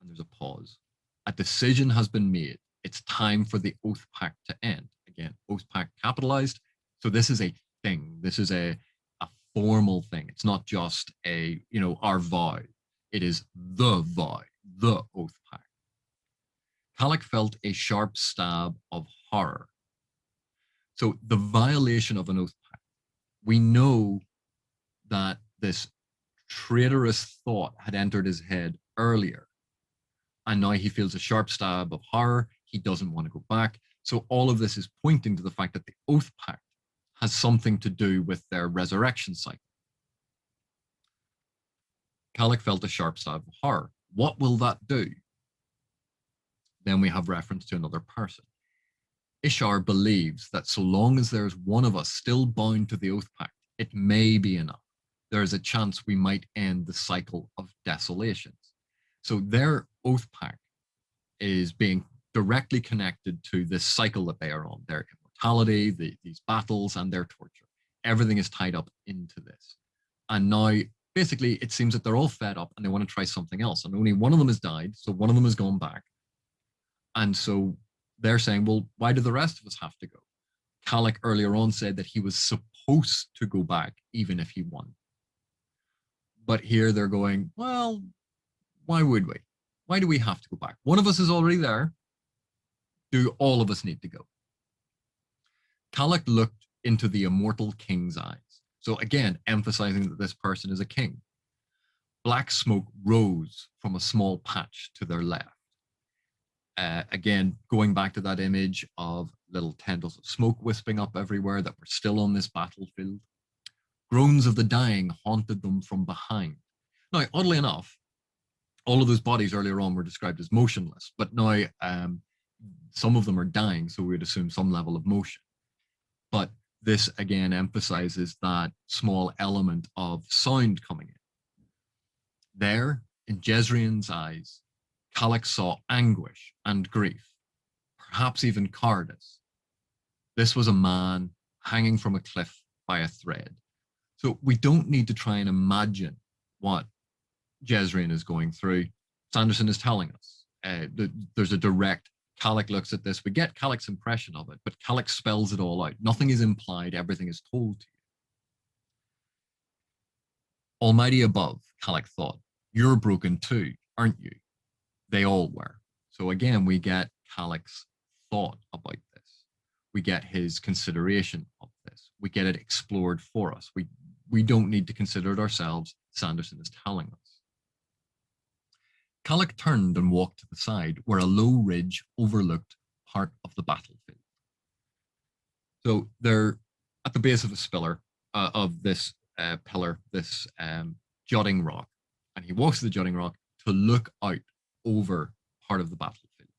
there's a pause. A decision has been made. It's time for the oath pact to end. Again, oath pact capitalized. So this is a thing. This is a formal thing. It's not just our vow. It is the vow, the oath pact. Calic felt a sharp stab of horror. So the violation of an oath pact. We know that this traitorous thought had entered his head earlier. And now he feels a sharp stab of horror. He doesn't want to go back. So all of this is pointing to the fact that the oath pact has something to do with their resurrection cycle. Calic felt a sharp stab of horror. What will that do? Then we have reference to another person. Ishar believes that so long as there's one of us still bound to the oath pact, it may be enough. There is a chance we might end the cycle of desolations. So their oath pact is being directly connected to this cycle that they are on, their immortality, these battles, and their torture. Everything is tied up into this. And now, basically, it seems that they're all fed up and they want to try something else. And only one of them has died, so one of them has gone back. And so they're saying, well, why do the rest of us have to go? Calic earlier on said that he was supposed to go back even if he won. But here they're going, well, why would we? Why do we have to go back? One of us is already there. Do all of us need to go? Calic looked into the immortal king's eyes. So again, emphasizing that this person is a king. Black smoke rose from a small patch to their left. Again, going back to that image of little tendrils of smoke wisping up everywhere that were still on this battlefield. Groans of the dying haunted them from behind. Now, oddly enough, all of those bodies earlier on were described as motionless, but now some of them are dying, so we would assume some level of motion. But this again emphasizes that small element of sound coming in. There, in Jezrien's eyes, Kalik saw anguish and grief, perhaps even cowardice. This was a man hanging from a cliff by a thread. So we don't need to try and imagine what Jezrien is going through. Sanderson is telling us. There's a direct, Kalik looks at this. We get Kalik's impression of it, but Kalik spells it all out. Nothing is implied, everything is told to you. Almighty above, Kalik thought, you're broken too, aren't you? They all were. So again, we get Kalik's thought about this. We get his consideration of this. We get it explored for us. We don't need to consider it ourselves. Sanderson is telling us. Kalik turned and walked to the side where a low ridge overlooked part of the battlefield. So they're at the base of a spiller of this pillar, this jutting rock. And he walks to the jutting rock to look out over part of the battlefield.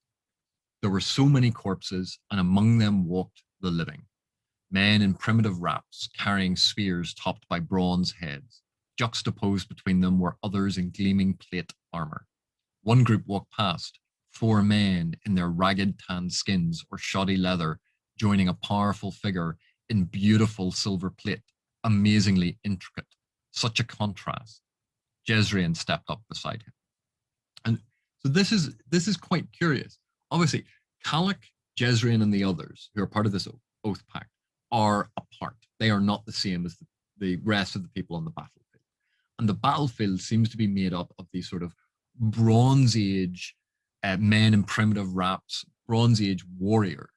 There were so many corpses, and among them walked the living. Men in primitive wraps carrying spears topped by bronze heads. Juxtaposed between them were others in gleaming plate armor. One group walked past, 4 men in their ragged tanned skins or shoddy leather, joining a powerful figure in beautiful silver plate, amazingly intricate. Such a contrast. Jezrien stepped up beside him. And so this is quite curious. Obviously, Kalik, Jezrien, and the others who are part of this oath pact are apart. They are not the same as the rest of the people on the battlefield. And the battlefield seems to be made up of these sort of Bronze Age men in primitive wraps, Bronze Age warriors,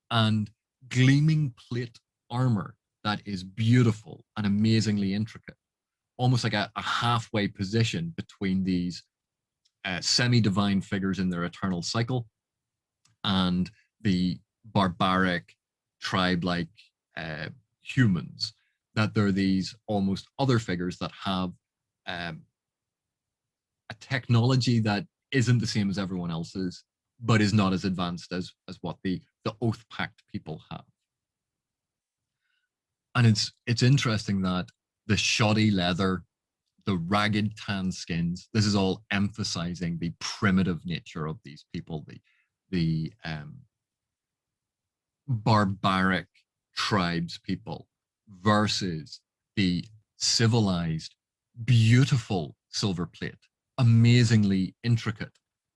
and gleaming plate armor that is beautiful and amazingly intricate, almost like a halfway position between these semi-divine figures in their eternal cycle and the barbaric tribe-like humans, that they're these almost other figures that have a technology that isn't the same as everyone else's, but is not as advanced as what the Oath Pact people have. And it's interesting that the shoddy leather, the ragged tan skins, this is all emphasizing the primitive nature of these people, the barbaric tribes people versus the civilized, beautiful silver plate, amazingly intricate,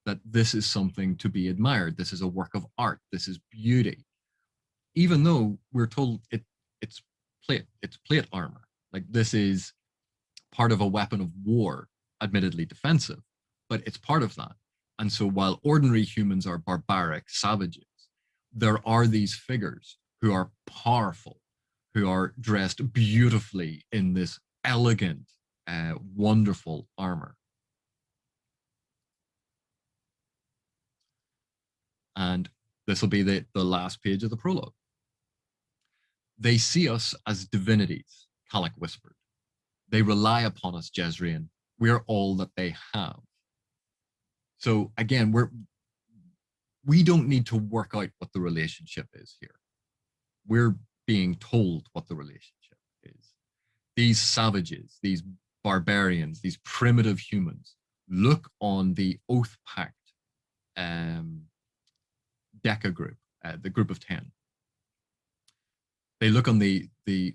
that this is something to be admired. This is a work of art. This is beauty. Even though we're told it's plate armor. Like, this is part of a weapon of war, admittedly defensive, but it's part of that. And so while ordinary humans are barbaric savages, there are these figures who are powerful, who are dressed beautifully in this elegant, wonderful armor. And this will be the last page of the prologue. They see us as divinities, Kalik whispered. They rely upon us, Jezrien. We're all that they have. So again, we don't need to work out what the relationship is here. We're being told what the relationship is. These savages, these barbarians, these primitive humans look on the Oath Pact Deca group, the group of 10. They look on the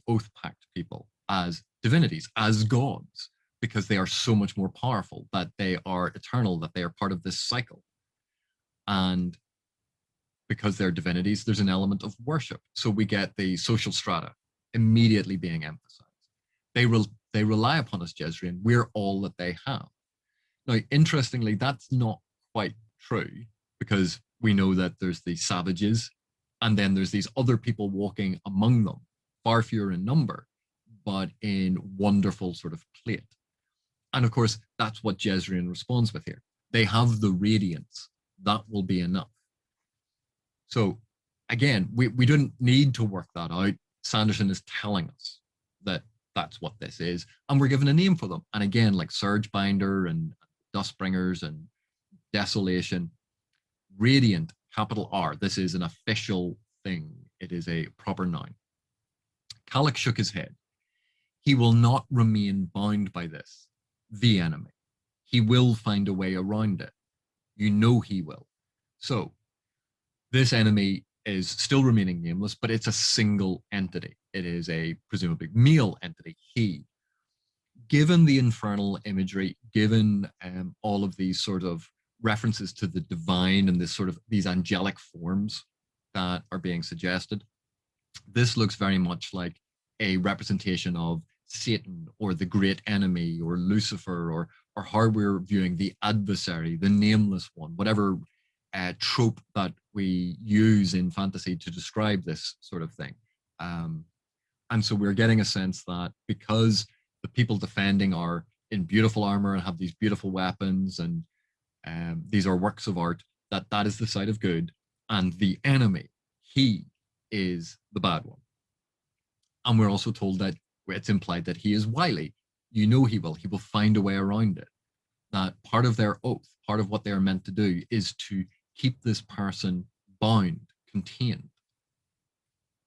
Oath Pact people as divinities, as gods, because they are so much more powerful, that they are eternal, that they are part of this cycle. And because they're divinities, there's an element of worship. So we get the social strata immediately being emphasized. They rely upon us, Jezrien. We're all that they have. Now, interestingly, that's not quite true, because we know that there's the savages, and then there's these other people walking among them, far fewer in number, but in wonderful sort of plate. And of course, that's what Jezrien responds with here. They have the radiance That will be enough. So again, we didn't need to work that out. Sanderson is telling us that that's what this is, and we're given a name for them. And again, like Surgebinder and Dustbringers and Desolation, Radiant, capital R. This is an official thing. It is a proper noun. Kalik shook his head. He will not remain bound by this, the enemy. He will find a way around it. You know he will. So this enemy is still remaining nameless, but it's a single entity. It is a presumably male entity, he. Given the infernal imagery, given all of these sort of references to the divine and this sort of these angelic forms that are being suggested, this looks very much like a representation of Satan or the great enemy or Lucifer or how we're viewing the adversary, the nameless one, whatever trope that we use in fantasy to describe this sort of thing. And so we're getting a sense that because the people defending are in beautiful armor and have these beautiful weapons and these are works of art, that is the side of good, and the enemy, he is the bad one. And we're also told that it's implied that he is wily. You know he will find a way around it. That part of their oath, part of what they are meant to do is to keep this person bound, contained.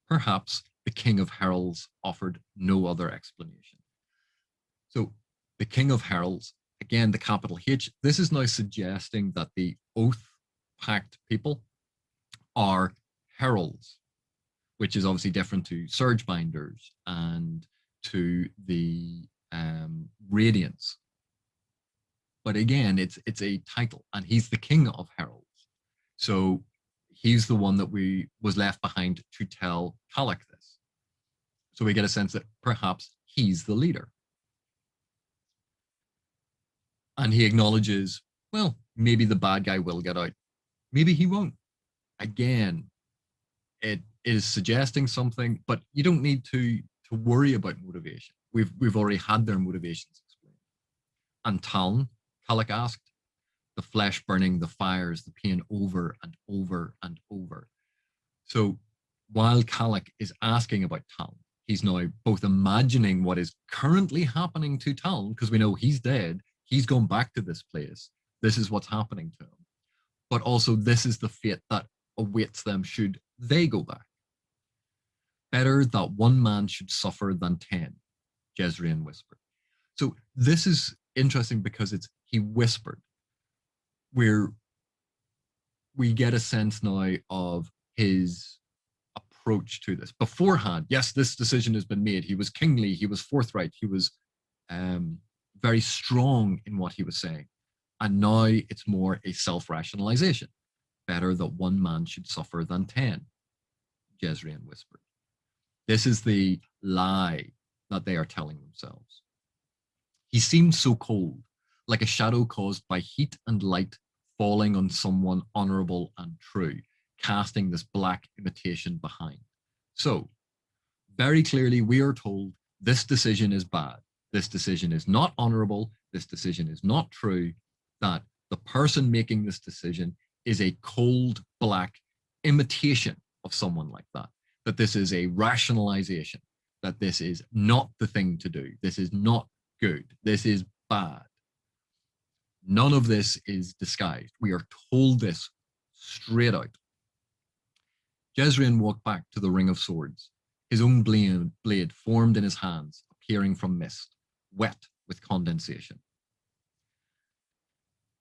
Perhaps the King of Heralds offered no other explanation. So the King of Heralds, again, the capital H, this is now suggesting that the Oath Pact people are heralds, which is obviously different to Surgebinders and to the Radiance. But again, it's a title, and he's the King of Heralds. So he's the one that was left behind to tell Kalik this. So we get a sense that perhaps he's the leader. And he acknowledges, well, maybe the bad guy will get out. Maybe he won't. Again, it is suggesting something, but you don't need to worry about motivation. We've already had their motivations explained. And Talon, Kalik asked, the flesh burning, the fires, the pain over and over and over. So while Kalik is asking about Talon, he's now both imagining what is currently happening to Talon, because we know he's dead, he's gone back to this place, this is what's happening to him. But also this is the fate that awaits them should they go back. Better that one man should suffer than 10, Jezreel whispered. So this is interesting because he whispered, where we get a sense now of his approach to this. Beforehand, yes, this decision has been made. He was kingly, he was forthright, he was very strong in what he was saying. And now it's more a self-rationalization. Better that one man should suffer than 10, Jezreel whispered. This is the lie that they are telling themselves. He seemed so cold, like a shadow caused by heat and light falling on someone honorable and true, casting this black imitation behind. So, very clearly, we are told this decision is bad. This decision is not honorable. This decision is not true. That the person making this decision is a cold, black imitation of someone like that. That this is a rationalization. That this is not the thing to do. This is not good. This is bad. None of this is disguised. We are told this straight out. Jezreel walked back to the ring of swords, his own blade formed in his hands, appearing from mist, wet with condensation.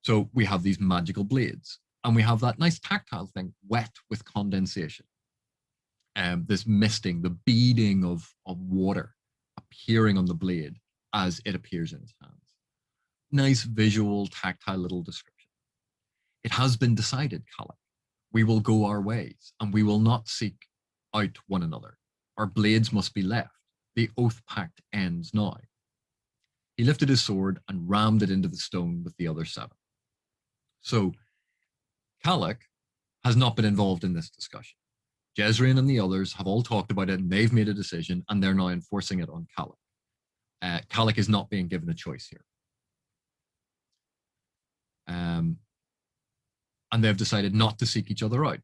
So we have these magical blades, and we have that nice tactile thing, wet with condensation. This misting, the beading of water appearing on the blade as it appears in his hands. Nice visual, tactile little description. It has been decided, Kalik. We will go our ways, and we will not seek out one another. Our blades must be left. The oath pact ends now. He lifted his sword and rammed it into the stone with the other 7. So, Kalik has not been involved in this discussion. Jezreel and the others have all talked about it, and they've made a decision, and they're now enforcing it on Kalik. Kalik is not being given a choice here. and they've decided not to seek each other out.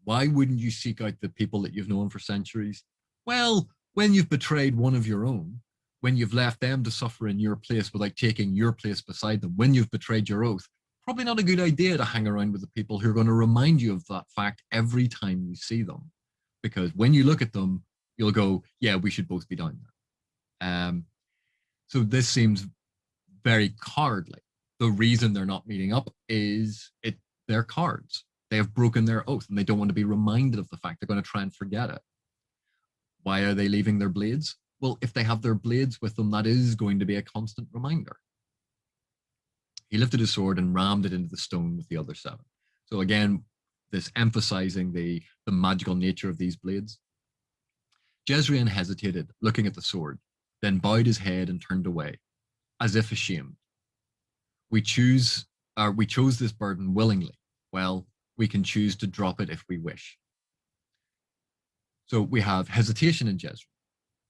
Why wouldn't you seek out the people that you've known for centuries? Well, when you've betrayed one of your own, when you've left them to suffer in your place without taking your place beside them, when you've betrayed your oath, probably not a good idea to hang around with the people who are going to remind you of that fact every time you see them. Because when you look at them, you'll go, yeah, we should both be down there. So this seems very cowardly. The reason they're not meeting up is they're cards. They have broken their oath and they don't want to be reminded of the fact. They're going to try and forget it. Why are they leaving their blades? Well, if they have their blades with them, that is going to be a constant reminder. He lifted his sword and rammed it into the stone with the other 7. So again, this emphasizing the magical nature of these blades. Jezrien hesitated, looking at the sword, then bowed his head and turned away, as if ashamed. We chose this burden willingly. Well, we can choose to drop it if we wish. So we have hesitation in Jezrien.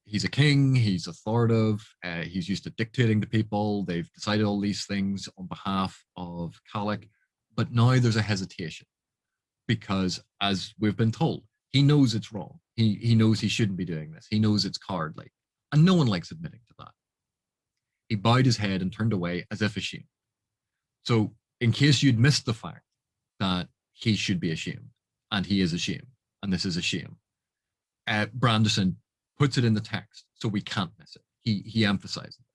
He's a king, he's authoritative, he's used to dictating to people, they've decided all these things on behalf of Kalik, but now there's a hesitation because, as we've been told, he knows it's wrong. He knows he shouldn't be doing this. He knows it's cowardly, and no one likes admitting to that. He bowed his head and turned away as if ashamed. So in case you'd missed the fact that he should be ashamed, and he is ashamed, and this is a shame, Branderson puts it in the text so we can't miss it. He emphasizes it.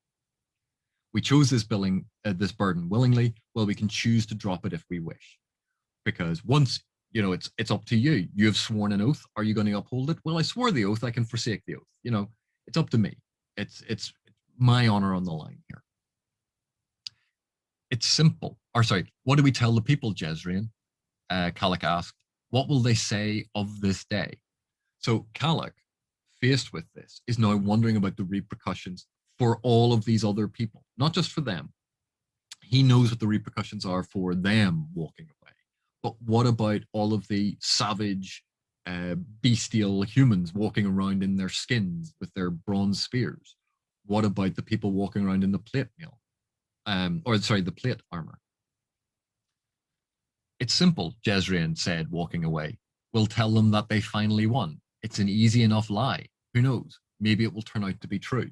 We chose this burden willingly. Well, we can choose to drop it if we wish, because once it's up to you. You have sworn an oath. Are you going to uphold it? Well, I swore the oath. I can forsake the oath. It's up to me. It's my honor on the line here. It's simple. Or sorry, what do we tell the people, Jezrien? Kalik asked. What will they say of this day? So Kalik, faced with this, is now wondering about the repercussions for all of these other people, not just for them. He knows what the repercussions are for them walking away. But what about all of the savage, bestial humans walking around in their skins with their bronze spears? What about the people walking around in the plate mail? The plate armor? It's simple, Jezrien said, walking away. We'll tell them that they finally won. It's an easy enough lie. Who knows? Maybe it will turn out to be true.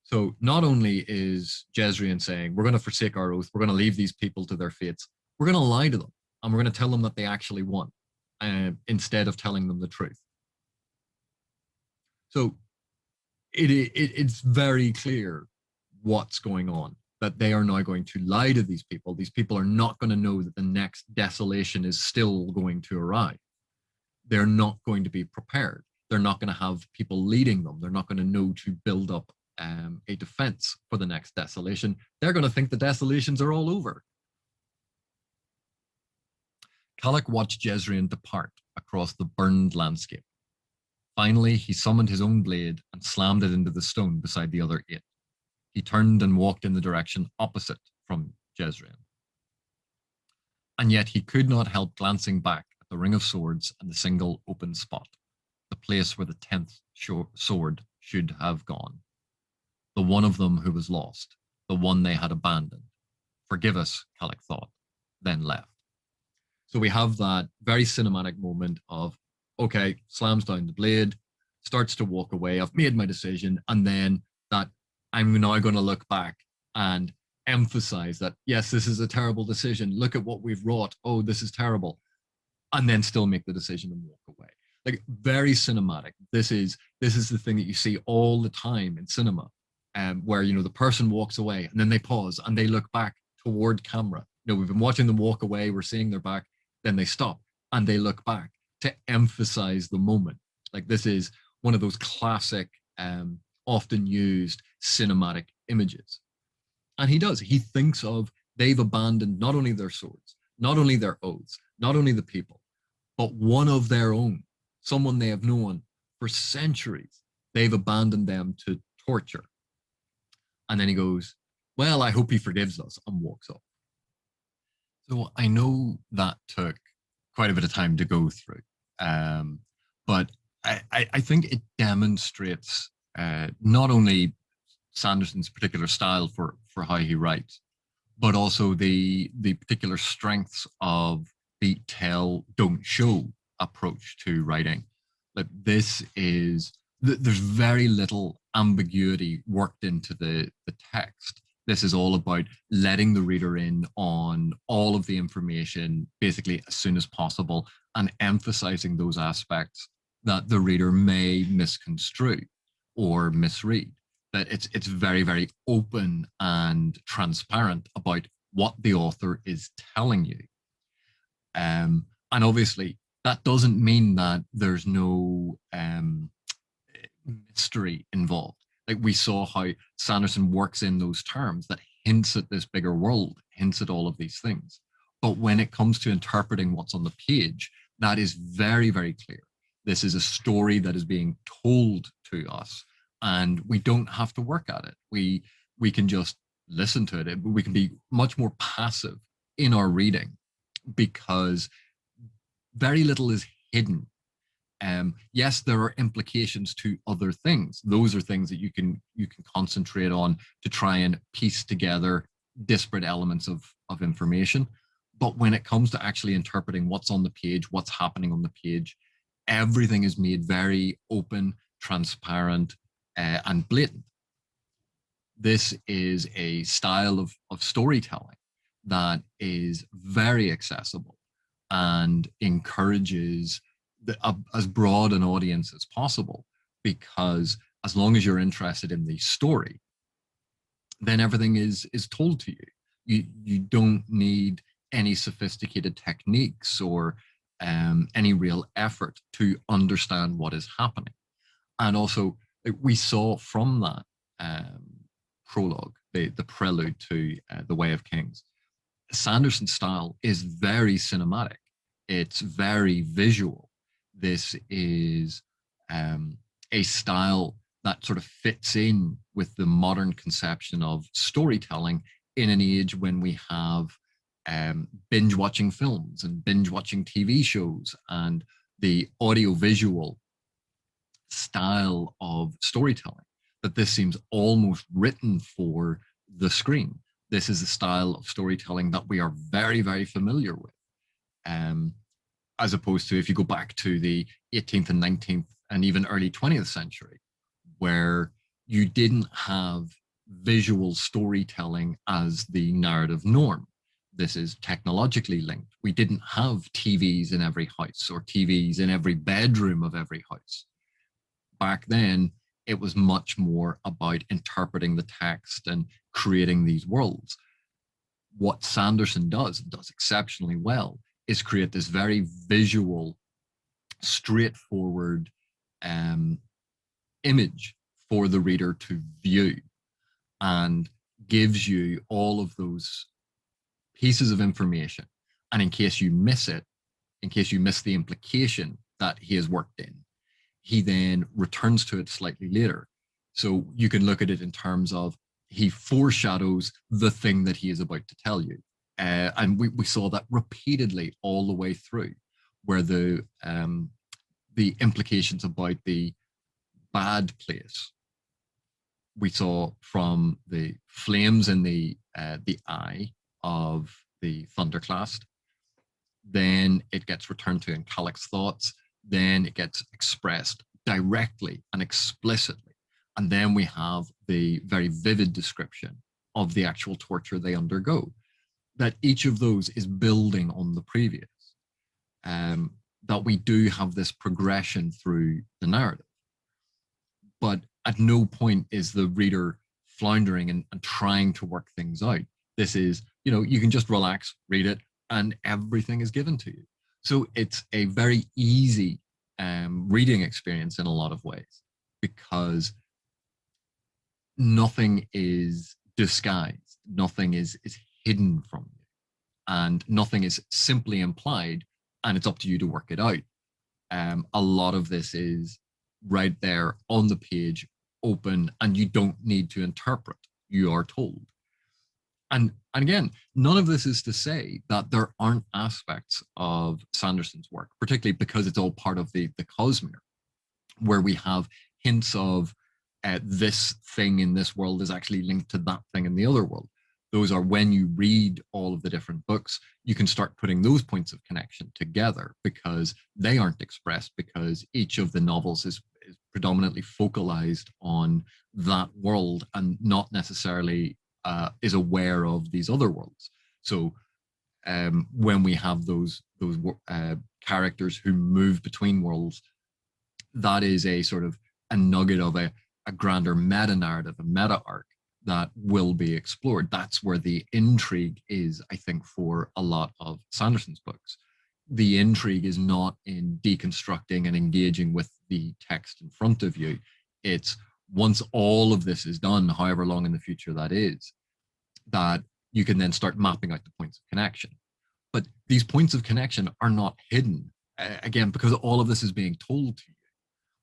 So not only is Jezrien saying, we're going to forsake our oath, we're going to leave these people to their fates, we're going to lie to them, and we're going to tell them that they actually won, instead of telling them the truth. So it's very clear what's going on, that they are now going to lie to these people. These people are not going to know that the next desolation is still going to arrive. They're not going to be prepared. They're not going to have people leading them. They're not going to know to build up a defense for the next desolation. They're going to think the desolations are all over. Kalik watched Jezrien depart across the burned landscape. Finally, he summoned his own blade and slammed it into the stone beside the other 8. He turned and walked in the direction opposite from Jezrien. And yet he could not help glancing back at the ring of swords and the single open spot, the place where the 10th sword should have gone. The one of them who was lost, the one they had abandoned. Forgive us, Kalik thought, then left. So we have that very cinematic moment of, okay, slams down the blade, starts to walk away, I've made my decision, and then that I'm now going to look back and emphasize that, yes, this is a terrible decision. Look at what we've wrought. Oh, this is terrible. And then still make the decision and walk away. Like, very cinematic. This is the thing that you see all the time in cinema, where, the person walks away and then they pause and they look back toward camera. We've been watching them walk away. We're seeing their back. Then they stop and they look back to emphasize the moment. Like, this is one of those classic, often used cinematic images. And he does. He thinks of, they've abandoned not only their swords, not only their oaths, not only the people, but one of their own, someone they have known for centuries. They've abandoned them to torture. And then he goes, well, I hope he forgives us, and walks off. So I know that took quite a bit of time to go through, but I think it demonstrates not only Sanderson's particular style for how he writes, but also the particular strengths of the tell, don't show approach to writing. Like this is, there's very little ambiguity worked into the text. This is all about letting the reader in on all of the information basically as soon as possible and emphasizing those aspects that the reader may misconstrue or misread. That it's very, very open and transparent about what the author is telling you. And obviously, that doesn't mean that there's no mystery involved. Like we saw how Sanderson works in those terms that hints at this bigger world, hints at all of these things. But when it comes to interpreting what's on the page, that is very, very clear. This is a story that is being told to us, and we don't have to work at it. We can just listen to it. We can be much more passive in our reading because very little is hidden. Yes, there are implications to other things. Those are things that you can concentrate on to try and piece together disparate elements of information. But when it comes to actually interpreting what's on the page, what's happening on the page, everything is made very open, transparent, and blatant. This is a style of storytelling that is very accessible and encourages as broad an audience as possible, because as long as you're interested in the story, then everything is told to you. You don't need any sophisticated techniques or any real effort to understand what is happening. And also, we saw from that prologue, the prelude to The Way of Kings, Sanderson's style is very cinematic. It's very visual. This is a style that sort of fits in with the modern conception of storytelling in an age when we have binge watching films and binge watching TV shows, and the audiovisual style of storytelling, that this seems almost written for the screen. This is a style of storytelling that we are very, very familiar with. As opposed to if you go back to the 18th and 19th and even early 20th century, where you didn't have visual storytelling as the narrative norm. This is technologically linked. We didn't have TVs in every house or TVs in every bedroom of every house. Back then, it was much more about interpreting the text and creating these worlds. What Sanderson does exceptionally well, is create this very visual, straightforward image for the reader to view, and gives you all of those pieces of information. And in case you miss it, in case you miss the implication that he has worked in, he then returns to it slightly later. So you can look at it in terms of he foreshadows the thing that he is about to tell you. And we saw that repeatedly all the way through, where the implications about the bad place we saw from the flames in the eye of the Thunderclast. Then it gets returned to in Calic's thoughts. Then it gets expressed directly and explicitly. And then we have the very vivid description of the actual torture they undergo. That each of those is building on the previous. That we do have this progression through the narrative. But at no point is the reader floundering and trying to work things out. This is, you can just relax, read it, and everything is given to you. So it's a very easy reading experience in a lot of ways, because nothing is disguised, nothing is hidden from you, and nothing is simply implied, and it's up to you to work it out. A lot of this is right there on the page, open, and you don't need to interpret. You are told. And again, none of this is to say that there aren't aspects of Sanderson's work, particularly because it's all part of the Cosmere, where we have hints of this thing in this world is actually linked to that thing in the other world. Those are when you read all of the different books, you can start putting those points of connection together because they aren't expressed, because each of the novels is predominantly focalized on that world and not necessarily is aware of these other worlds. So when we have those characters who move between worlds, that is a sort of a nugget of a grander meta narrative, a meta arc that will be explored. That's where the intrigue is, I think, for a lot of Sanderson's books. The intrigue is not in deconstructing and engaging with the text in front of you. It's once all of this is done, however long in the future that is, that you can then start mapping out the points of connection. But these points of connection are not hidden, again, because all of this is being told to you.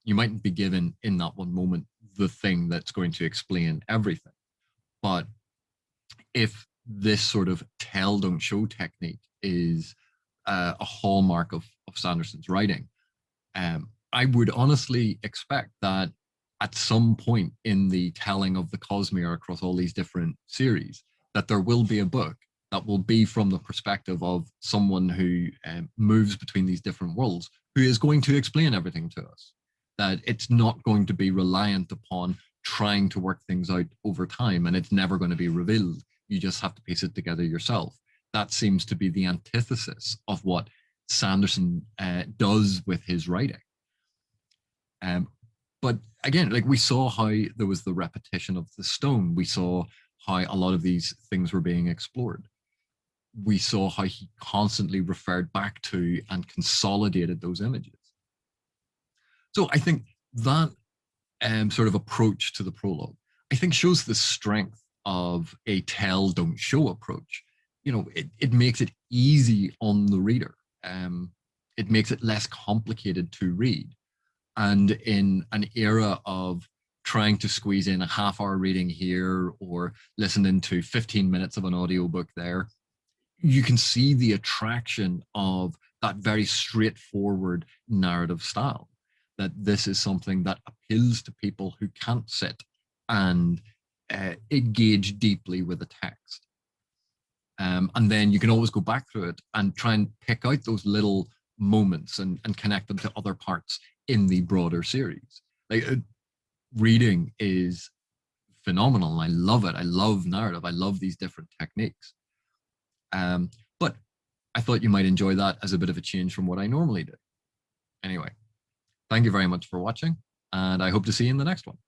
You mightn't be given in that one moment the thing that's going to explain everything. But if this sort of tell, don't show technique is a hallmark of Sanderson's writing, I would honestly expect that at some point in the telling of the Cosmere across all these different series, that there will be a book that will be from the perspective of someone who moves between these different worlds, who is going to explain everything to us. That it's not going to be reliant upon trying to work things out over time, and it's never going to be revealed. You just have to piece it together yourself. That seems to be the antithesis of what Sanderson does with his writing. But again, like we saw how there was the repetition of the stone. We saw how a lot of these things were being explored. We saw how he constantly referred back to and consolidated those images. So I think that sort of approach to the prologue, I think shows the strength of a tell, don't show approach. You know, it makes it easy on the reader. It makes it less complicated to read. And in an era of trying to squeeze in a half-hour reading here or listening to 15 minutes of an audiobook there, you can see the attraction of that very straightforward narrative style. That this is something that appeals to people who can't sit and engage deeply with the text. And then you can always go back through it and try and pick out those little moments and connect them to other parts in the broader series. Like reading is phenomenal. I love it. I love narrative. I love these different techniques. But I thought you might enjoy that as a bit of a change from what I normally do. Anyway, thank you very much for watching, and I hope to see you in the next one.